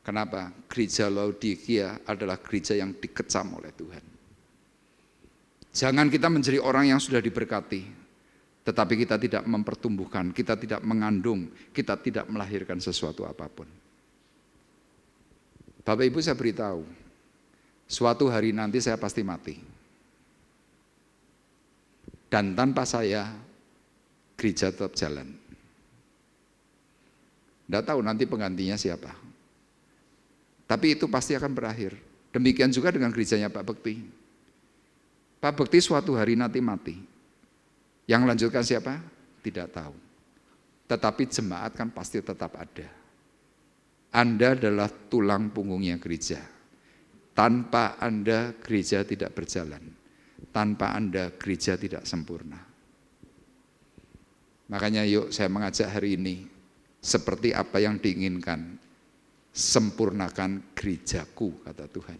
Kenapa? Gereja Laodikia adalah gereja yang dikecam oleh Tuhan. Jangan kita menjadi orang yang sudah diberkati, tetapi kita tidak mempertumbuhkan, kita tidak mengandung, kita tidak melahirkan sesuatu apapun. Bapak Ibu saya beritahu, suatu hari nanti saya pasti mati. Dan tanpa saya, gereja tetap jalan. Tidak tahu nanti penggantinya siapa. Tapi itu pasti akan berakhir. Demikian juga dengan gerejanya Pak Bekti. Pak Bekti suatu hari nanti mati. Yang lanjutkan siapa? Tidak tahu. Tetapi jemaat kan pasti tetap ada. Anda adalah tulang punggungnya gereja. Tanpa Anda, gereja tidak berjalan. Tanpa Anda, gereja tidak sempurna. Makanya yuk saya mengajak hari ini, seperti apa yang diinginkan, sempurnakan gerejaku, kata Tuhan.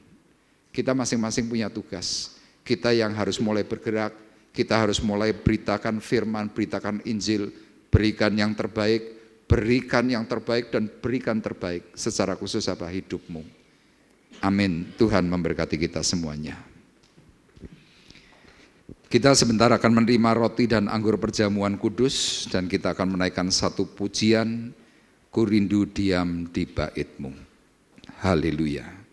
Kita masing-masing punya tugas. Kita yang harus mulai bergerak, kita harus mulai beritakan firman, beritakan Injil, berikan yang terbaik, dan berikan terbaik secara khusus apa hidupmu. Amin. Tuhan memberkati kita semuanya. Kita sebentar akan menerima roti dan anggur perjamuan kudus dan kita akan menaikkan satu pujian, Ku rindu diam di bait-Mu. Haleluya.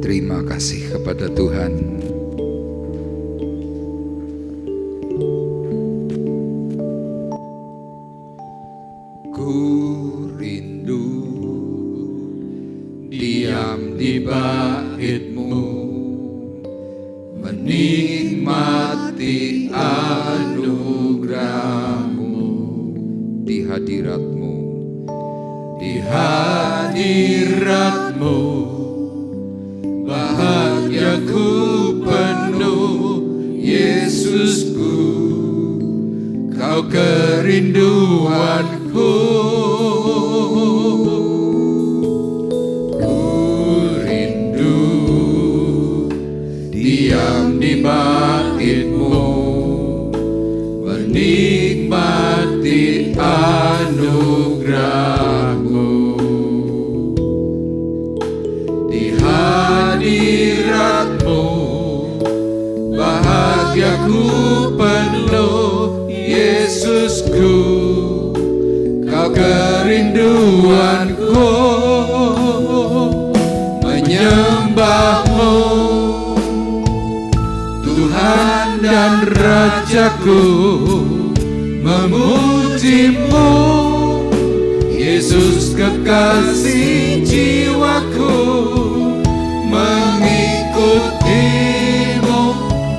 Terima kasih kepada Tuhan. Ku rindu diam di bait-Mu, menikmati anugerah-Mu, di hadirat-Mu, bahagiaku penuh. Yesusku, Kau kerinduanku. Ku rindu diam di bait-Mu, menikmati anugerah-Mu, di hadirat penuh Yesusku, Kau kerinduanku, menyembah-Mu, Tuhan dan Rajaku, memuji-Mu, Yesus kekasih jiwaku, mengikuti-Mu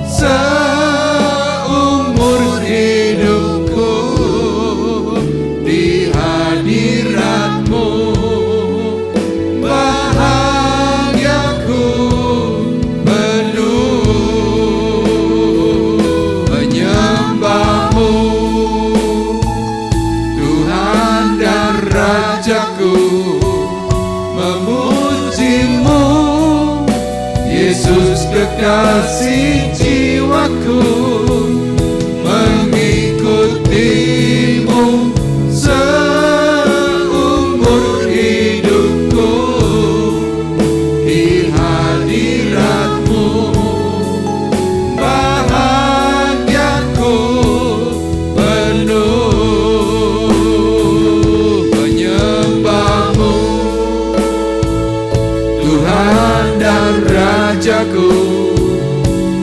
seumur hidupku, di hadirat-Mu bahagiaku penuh, menyembah-Mu, Tuhan dan Rajaku, memuji-Mu, Yesus kekasih jiwaku, mengikuti-Mu seumur hidupku, di hadirat-Mu bahagiaku penuh, menyembah-Mu, Tuhan dan Rajaku,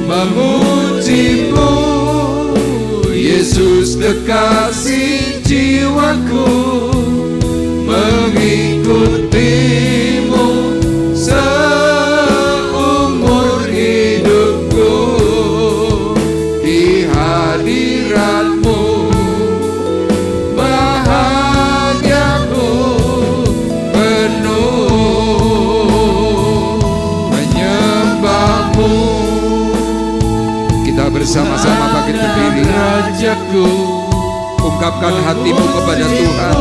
memuji-Mu, Yesus kekasih jiwaku, mengikuti-Mu seumur hidupku, di hadirat-Mu bahagiaku penuh, menyembah-Mu. Kita bersama-sama bangkit berdiri. Rajaku, ungkapkan hatimu kepada Tuhan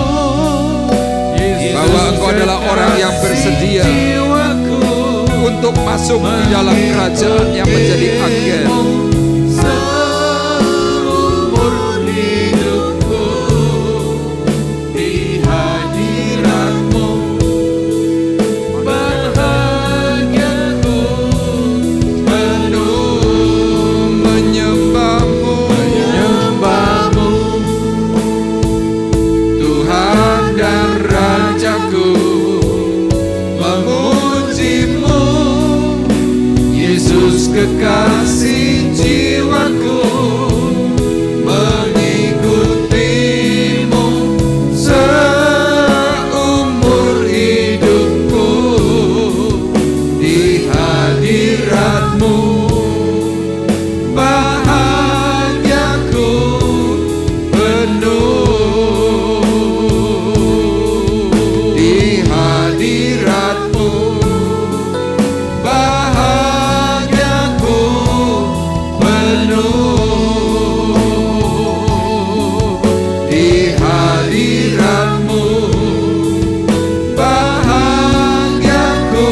bahwa Engkau adalah orang yang bersedia untuk masuk di dalam kerajaan yang menjadi agen. Seumur hidupku, di hadirat-Mu bahagiaku penuh, menyembah-Mu, Tuhan dan Rajaku, memuji-Mu, Yesus kekasih jiwaku, mengikuti-Mu seumur hidupku, di hadirat-Mu bahagiaku penuh, di hadirat-Mu bahagiaku penuh, di hadirat-Mu bahagiaku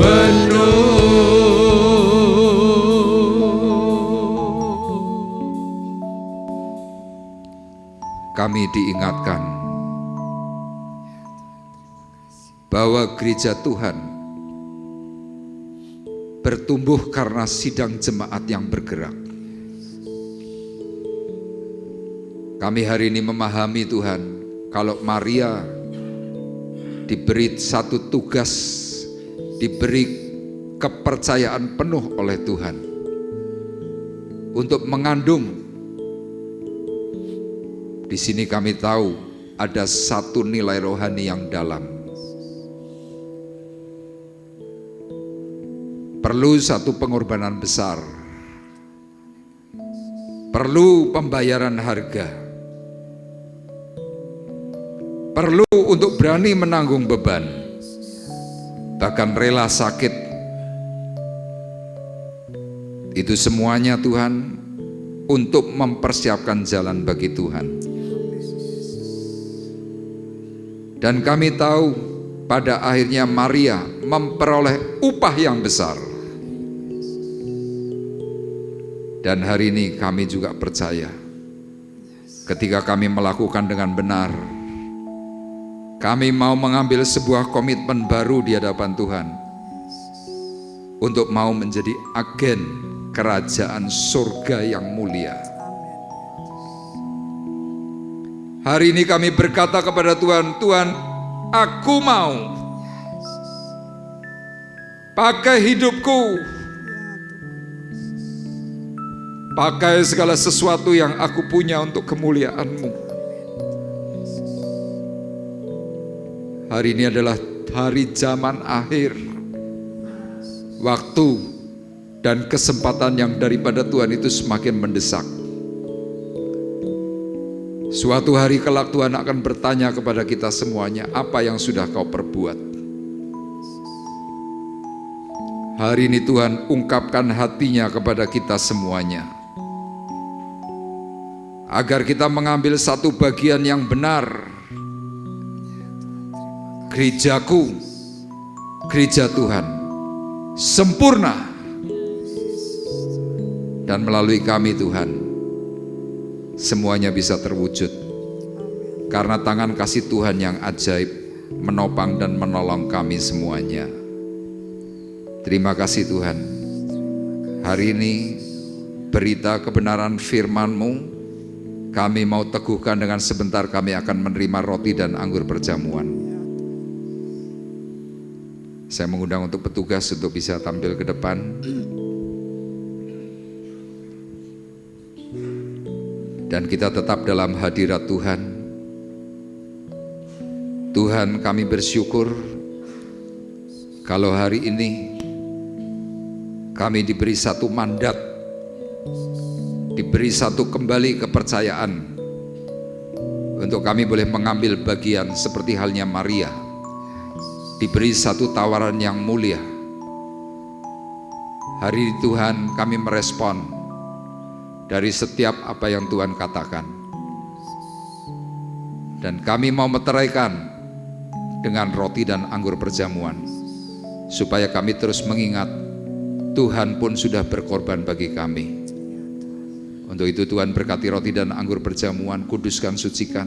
penuh. Kami diingatkan bahwa gereja Tuhan bertumbuh karena sidang jemaat yang bergerak. Kami hari ini memahami Tuhan, kalau Maria diberi satu tugas, diberi kepercayaan penuh oleh Tuhan untuk mengandung. Di sini kami tahu ada satu nilai rohani yang dalam. Perlu satu pengorbanan besar. Perlu pembayaran harga. Perlu untuk berani menanggung beban. Bahkan rela sakit. Itu semuanya Tuhan untuk mempersiapkan jalan bagi Tuhan. Dan kami tahu pada akhirnya Maria memperoleh upah yang besar. Dan hari ini kami juga percaya, ketika kami melakukan dengan benar, kami mau mengambil sebuah komitmen baru di hadapan Tuhan, untuk mau menjadi agen kerajaan surga yang mulia. Hari ini kami berkata kepada Tuhan, Tuhan, aku mau pakai hidupku, pakai segala sesuatu yang aku punya untuk kemuliaan-Mu. Hari ini adalah hari zaman akhir, waktu dan kesempatan yang daripada Tuhan itu semakin mendesak. Suatu hari kelak Tuhan akan bertanya kepada kita semuanya, apa yang sudah kau perbuat? Hari ini Tuhan ungkapkan hatinya kepada kita semuanya, agar kita mengambil satu bagian yang benar. Gerejaku, gereja Tuhan, sempurna. Dan melalui kami Tuhan, semuanya bisa terwujud. Karena tangan kasih Tuhan yang ajaib menopang dan menolong kami semuanya. Terima kasih Tuhan. Hari ini berita kebenaran firman-Mu kami mau teguhkan dengan sebentar kami akan menerima roti dan anggur perjamuan. Saya mengundang untuk petugas untuk bisa tampil ke depan. Dan kita tetap dalam hadirat Tuhan. Tuhan, kami bersyukur kalau hari ini kami diberi satu mandat, diberi satu kembali kepercayaan untuk kami boleh mengambil bagian seperti halnya Maria, diberi satu tawaran yang mulia. Hari ini Tuhan, kami merespon dari setiap apa yang Tuhan katakan. Dan kami mau meteraikan dengan roti dan anggur perjamuan, supaya kami terus mengingat Tuhan pun sudah berkorban bagi kami. Untuk itu Tuhan berkati roti dan anggur perjamuan, kuduskan, sucikan.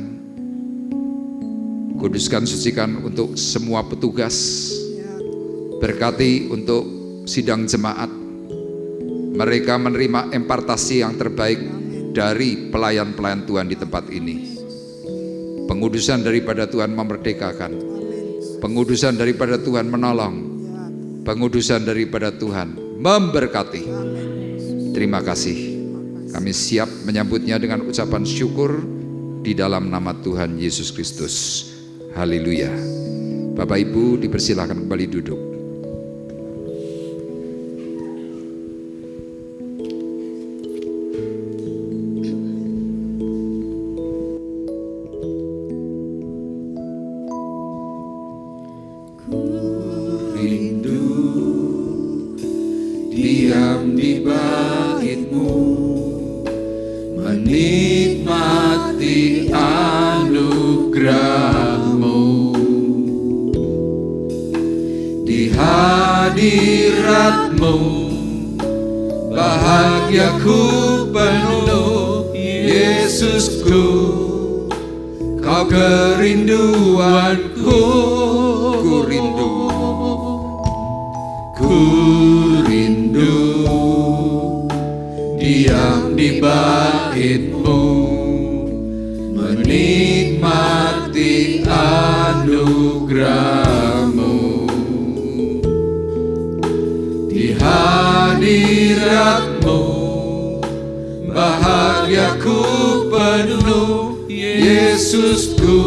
Kuduskan, sucikan untuk semua petugas. Berkati untuk sidang jemaat. Mereka menerima impartasi yang terbaik dari pelayan-pelayan Tuhan di tempat ini. Pengudusan daripada Tuhan memerdekakan. Pengudusan daripada Tuhan menolong. Pengudusan daripada Tuhan memberkati. Terima kasih. Kami siap menyambutnya dengan ucapan syukur di dalam nama Tuhan Yesus Kristus. Haleluya. Bapak Ibu dipersilakan kembali duduk. Diam di bait-Mu, menikmati anugerah-Mu. Di hadirat-Mu, bahagiaku penuh. Yesusku, Kau kerinduanku. Ku rindu. Ku rindu diam di bait-Mu, menikmati anugerah-Mu. Di hadirat-Mu, bahagiaku penuh. Yesusku,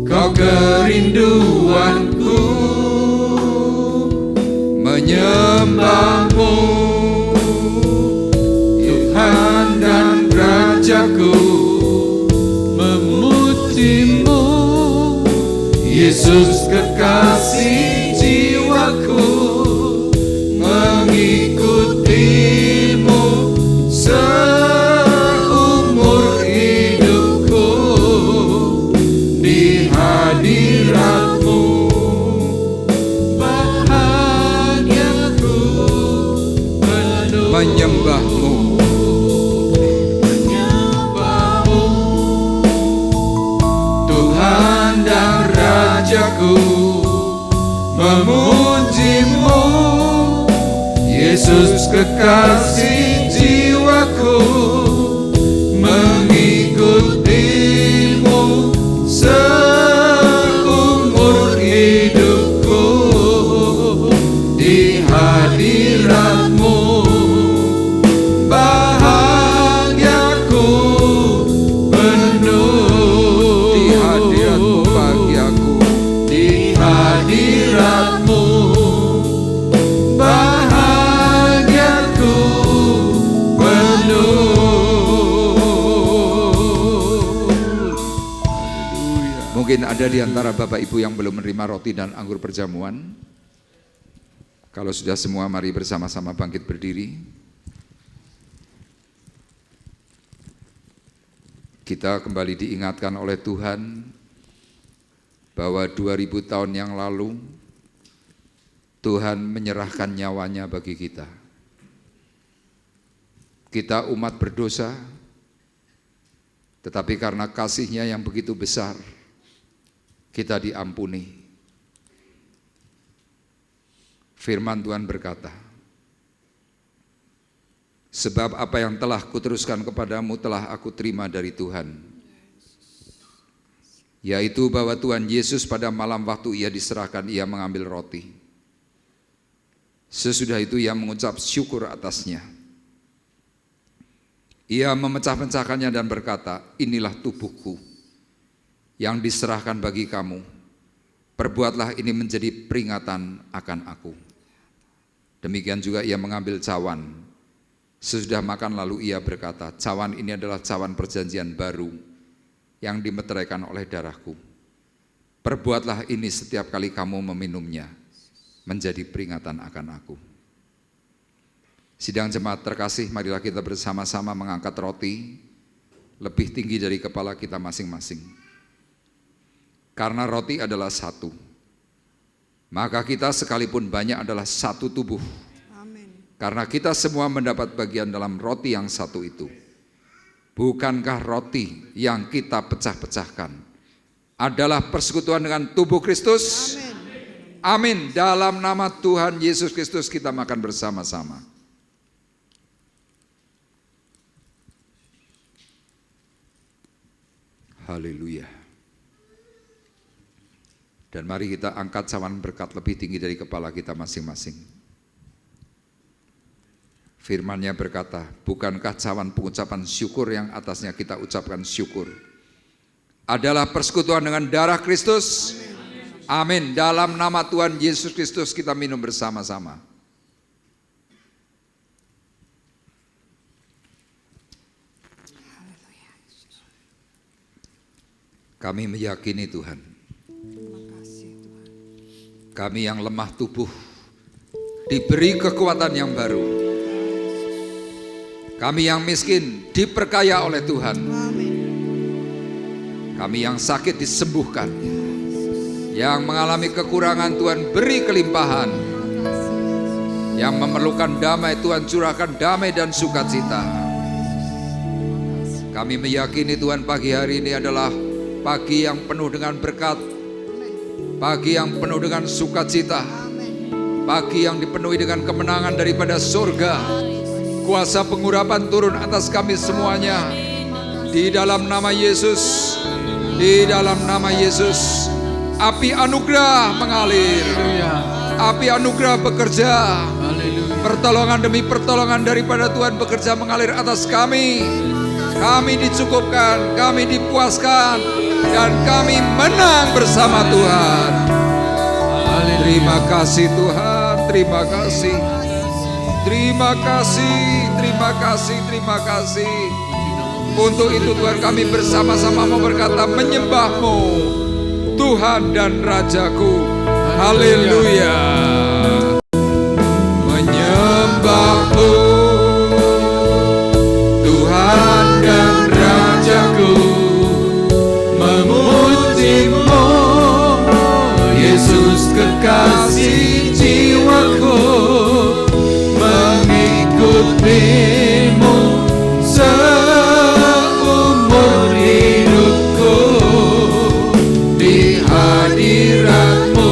Kau kerinduanku. Menyembah-Mu Tuhan dan Rajaku, memuji-Mu Yesus kekasih jiwaku, mengikuti-Mu seumur hidupku. Di hadirat-Mu, menyembah-Mu. Tuhan dan Rajaku, memuji-Mu Yesus kekasih jiwaku, mengikutimu seumur hidupku. Di hadiratmu bahagiaku penuh. Di hadiratmu bahagiaku, Di hadiratmu bahagiaku penuh. Mungkin ada di antara Bapak Ibu yang belum menerima roti dan anggur perjamuan. Kalau sudah semua, mari bersama-sama bangkit berdiri. Kita kembali diingatkan oleh Tuhan bahwa 2000 tahun yang lalu Tuhan menyerahkan nyawanya bagi kita. Kita umat berdosa, tetapi karena kasih-Nya yang begitu besar, kita diampuni. Firman Tuhan berkata, sebab apa yang telah kuteruskan kepadamu telah aku terima dari Tuhan, yaitu bahwa Tuhan Yesus pada malam waktu ia diserahkan, ia mengambil roti. Sesudah itu ia mengucap syukur atasnya. Ia memecah-pecahkannya dan berkata, inilah tubuhku yang diserahkan bagi kamu. Perbuatlah ini menjadi peringatan akan aku. Demikian juga ia mengambil cawan. Sesudah makan lalu ia berkata, cawan ini adalah cawan perjanjian baru yang dimeteraikan oleh darahku. Perbuatlah ini setiap kali kamu meminumnya, menjadi peringatan akan aku. Sidang jemaat terkasih, marilah kita bersama-sama mengangkat roti lebih tinggi dari kepala kita masing-masing. Karena roti adalah satu, maka kita sekalipun banyak adalah satu tubuh. Karena kita semua mendapat bagian dalam roti yang satu itu. Bukankah roti yang kita pecah-pecahkan adalah persekutuan dengan tubuh Kristus? Amin. Dalam nama Tuhan Yesus Kristus kita makan bersama-sama. Haleluya. Dan mari kita angkat cawan berkat lebih tinggi dari kepala kita masing-masing. Firman-Nya berkata, bukankah cawan pengucapan syukur yang atasnya kita ucapkan syukur adalah persekutuan dengan darah Kristus? Amin. Dalam nama Tuhan Yesus Kristus kita minum bersama-sama. Kami meyakini Tuhan, kami yang lemah tubuh diberi kekuatan yang baru. Kami yang miskin diperkaya oleh Tuhan. Kami yang sakit disembuhkan. Yang mengalami kekurangan Tuhan beri kelimpahan. Yang memerlukan damai Tuhan curahkan damai dan sukacita. Kami meyakini Tuhan pagi hari ini adalah pagi yang penuh dengan berkat, pagi yang penuh dengan sukacita, pagi yang dipenuhi dengan kemenangan daripada surga. Kuasa pengurapan turun atas kami semuanya. Di dalam nama Yesus, di dalam nama Yesus, api anugerah mengalir, api anugerah bekerja, pertolongan demi pertolongan daripada Tuhan bekerja mengalir atas kami. Kami dicukupkan, kami dipuaskan, dan kami menang bersama Tuhan. Terima kasih Tuhan, terima kasih. Terima kasih, terima kasih, terima kasih. Untuk itu Tuhan kami bersama-sama mau berkata menyembah-Mu, Tuhan dan Rajaku. Haleluya. Menyembah-Mu, Tuhan dan Rajaku, memuji-Mu, Yesus kekasih jiwaku, mengikutimu seumur hidupku. Di hadiratmu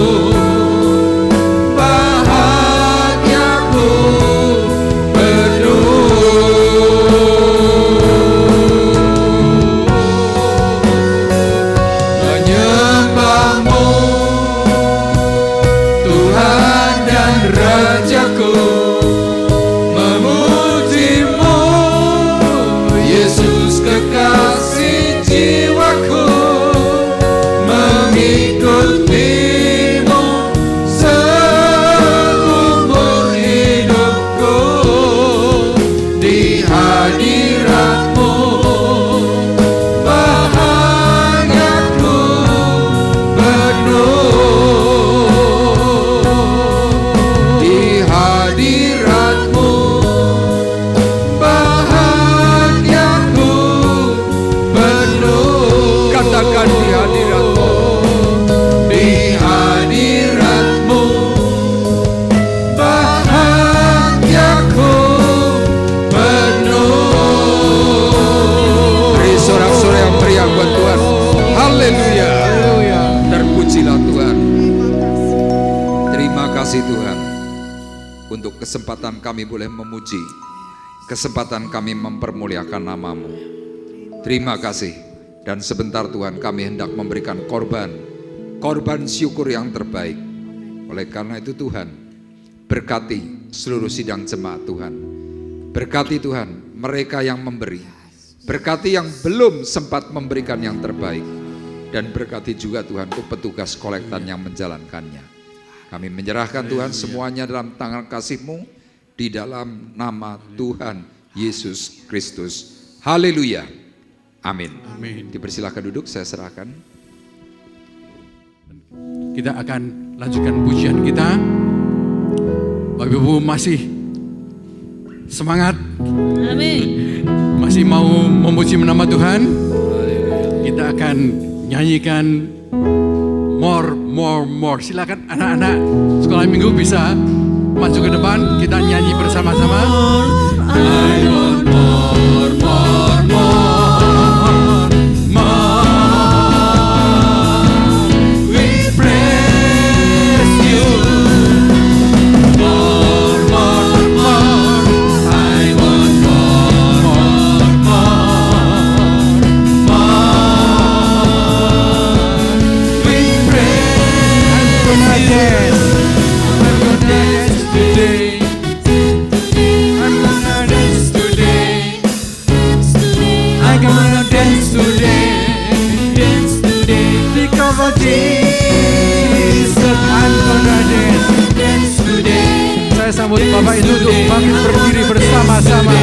kesempatan kami boleh memuji, kesempatan kami mempermuliakan nama-Mu. Terima kasih. Dan sebentar Tuhan, kami hendak memberikan korban syukur yang terbaik. Oleh karena itu Tuhan, berkati seluruh sidang jemaat Tuhan. Berkati Tuhan mereka yang memberi, berkati yang belum sempat memberikan yang terbaik, dan berkati juga Tuhan untuk petugas kolektan yang menjalankannya. Kami menyerahkan Tuhan semuanya dalam tangan kasih-Mu, di dalam nama Tuhan Yesus Kristus. Haleluya. Amin. Amin. Dipersilakan duduk, saya serahkan. Kita akan lanjutkan pujian kita. Bapak Ibu masih semangat? Amin. Masih mau memuji nama Tuhan? Kita akan nyanyikan more. Silakan anak-anak sekolah minggu bisa maju ke depan, kita nyanyi bersama-sama. I want more. We praise you. More. I want more. We praise you. I'm gonna dance today. I'm gonna dance today. I'm gonna dance today. Because of Jesus, I'm gonna dance today. Saya sambut Bapak itu untuk bangkit berdiri bersama-sama.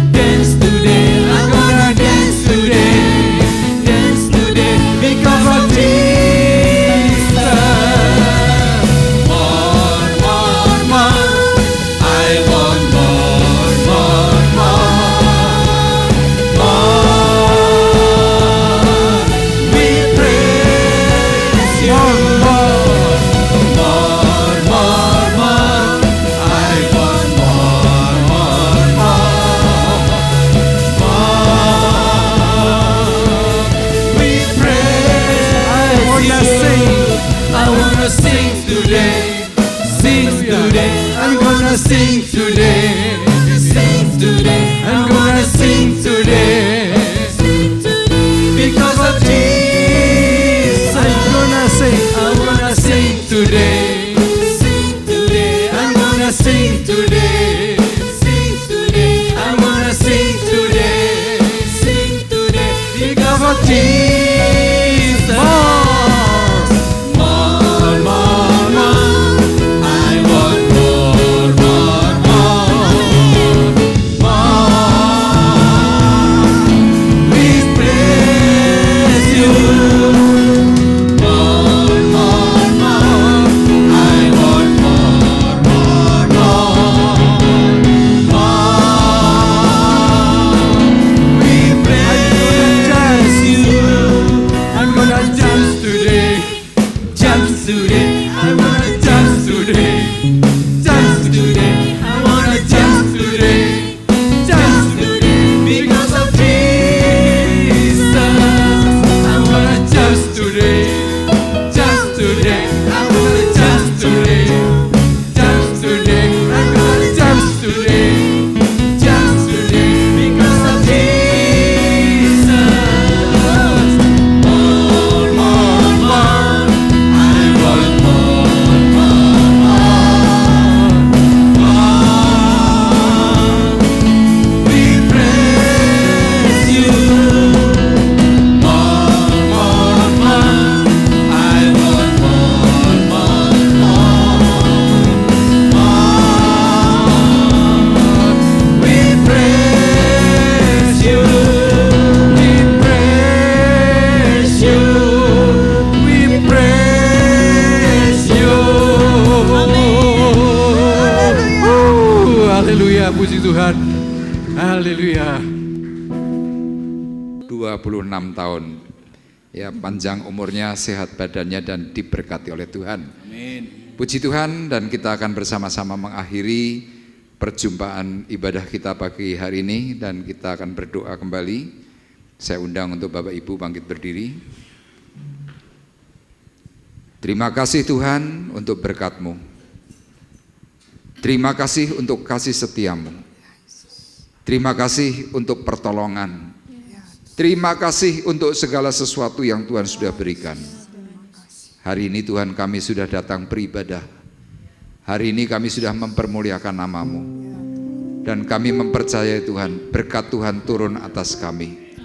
Dance today, I'm gonna dance today. Dance today, because of Jesus. More. I want more. We praise you. More. I want more. We praise. I wanna sing today. I'm gonna sing today. I'm gonna sing today. Because of Jesus, I'm gonna sing today. I'm gonna sing today. I'm gonna sing today. Because of Jesus. More. I want more. We praise you. More. I want more. We praise you. I'm gonna dance today. I wanna dance today. I wanna dance today. Because of Jesus, I'm gonna dance today. I wanna dance today. I'm gonna dance today. Because of Jesus. More. I want more. We praise you. More. I want more. We praise you. We praise you. We praise you. Haleluya, puji Tuhan. Haleluya. 26 tahun. Ya, panjang umurnya, sehat badannya, dan diberkati oleh Tuhan. Amin. Puji Tuhan, dan kita akan bersama-sama mengakhiri perjumpaan ibadah kita pagi hari ini, dan kita akan berdoa kembali. Saya undang untuk Bapak Ibu bangkit berdiri. Terima kasih Tuhan untuk berkat-Mu. Terima kasih untuk kasih setiamu. Terima kasih untuk pertolongan. Terima kasih untuk segala sesuatu yang Tuhan sudah berikan. Hari ini Tuhan kami sudah datang beribadah. Hari ini kami sudah mempermuliakan nama-Mu. Dan kami mempercayai Tuhan, berkat Tuhan turun atas kami.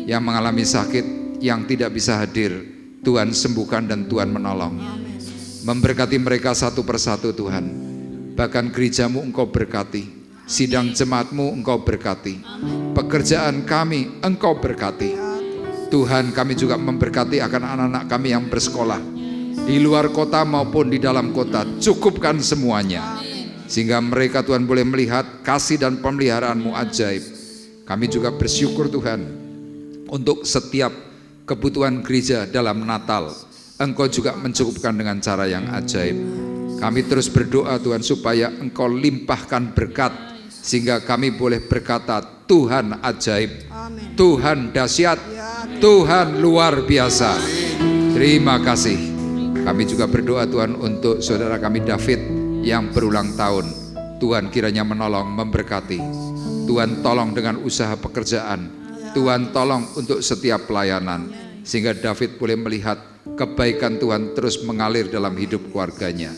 Yang mengalami sakit, yang tidak bisa hadir, Tuhan sembuhkan dan Tuhan menolong. Memberkati mereka satu persatu Tuhan. Bahkan gereja-Mu Engkau berkati. Sidang jemaat-Mu Engkau berkati. Pekerjaan kami Engkau berkati. Tuhan, kami juga memberkati akan anak-anak kami yang bersekolah di luar kota maupun di dalam kota. Cukupkan semuanya, sehingga mereka Tuhan boleh melihat kasih dan pemeliharaan-Mu ajaib. Kami juga bersyukur Tuhan untuk setiap kebutuhan gereja dalam Natal. Engkau juga mencukupkan dengan cara yang ajaib. Kami terus berdoa Tuhan supaya Engkau limpahkan berkat, sehingga kami boleh berkata, Tuhan ajaib, Tuhan dahsyat, Tuhan luar biasa. Terima kasih. Kami juga berdoa Tuhan untuk saudara kami David yang berulang tahun. Tuhan kiranya menolong, memberkati. Tuhan tolong dengan usaha pekerjaan. Tuhan tolong untuk setiap pelayanan, sehingga David boleh melihat kebaikan Tuhan terus mengalir dalam hidup keluarganya.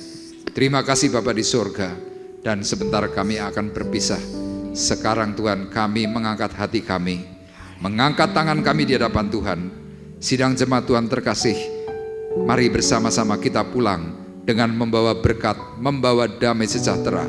Terima kasih Bapa di surga. Dan sebentar kami akan berpisah. Sekarang Tuhan, kami mengangkat hati kami, mengangkat tangan kami di hadapan Tuhan. Sidang jemaat Tuhan terkasih, mari bersama-sama kita pulang dengan membawa berkat, membawa damai sejahtera,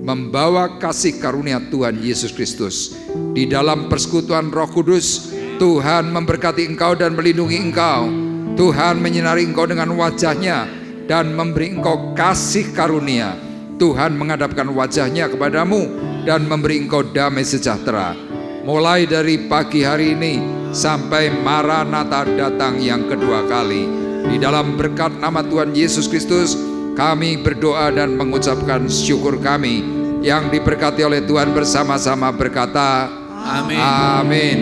membawa kasih karunia Tuhan Yesus Kristus. Di dalam persekutuan Roh Kudus, Tuhan memberkati engkau dan melindungi engkau. Tuhan menyinari engkau dengan wajah-Nya dan memberi engkau kasih karunia. Tuhan menghadapkan wajah-Nya kepadamu dan memberi engkau damai sejahtera. Mulai dari pagi hari ini sampai Maranatha datang yang kedua kali. Di dalam berkat nama Tuhan Yesus Kristus, kami berdoa dan mengucapkan syukur kami. Yang diberkati oleh Tuhan bersama-sama berkata, Amin. Amin.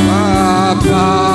Bapakku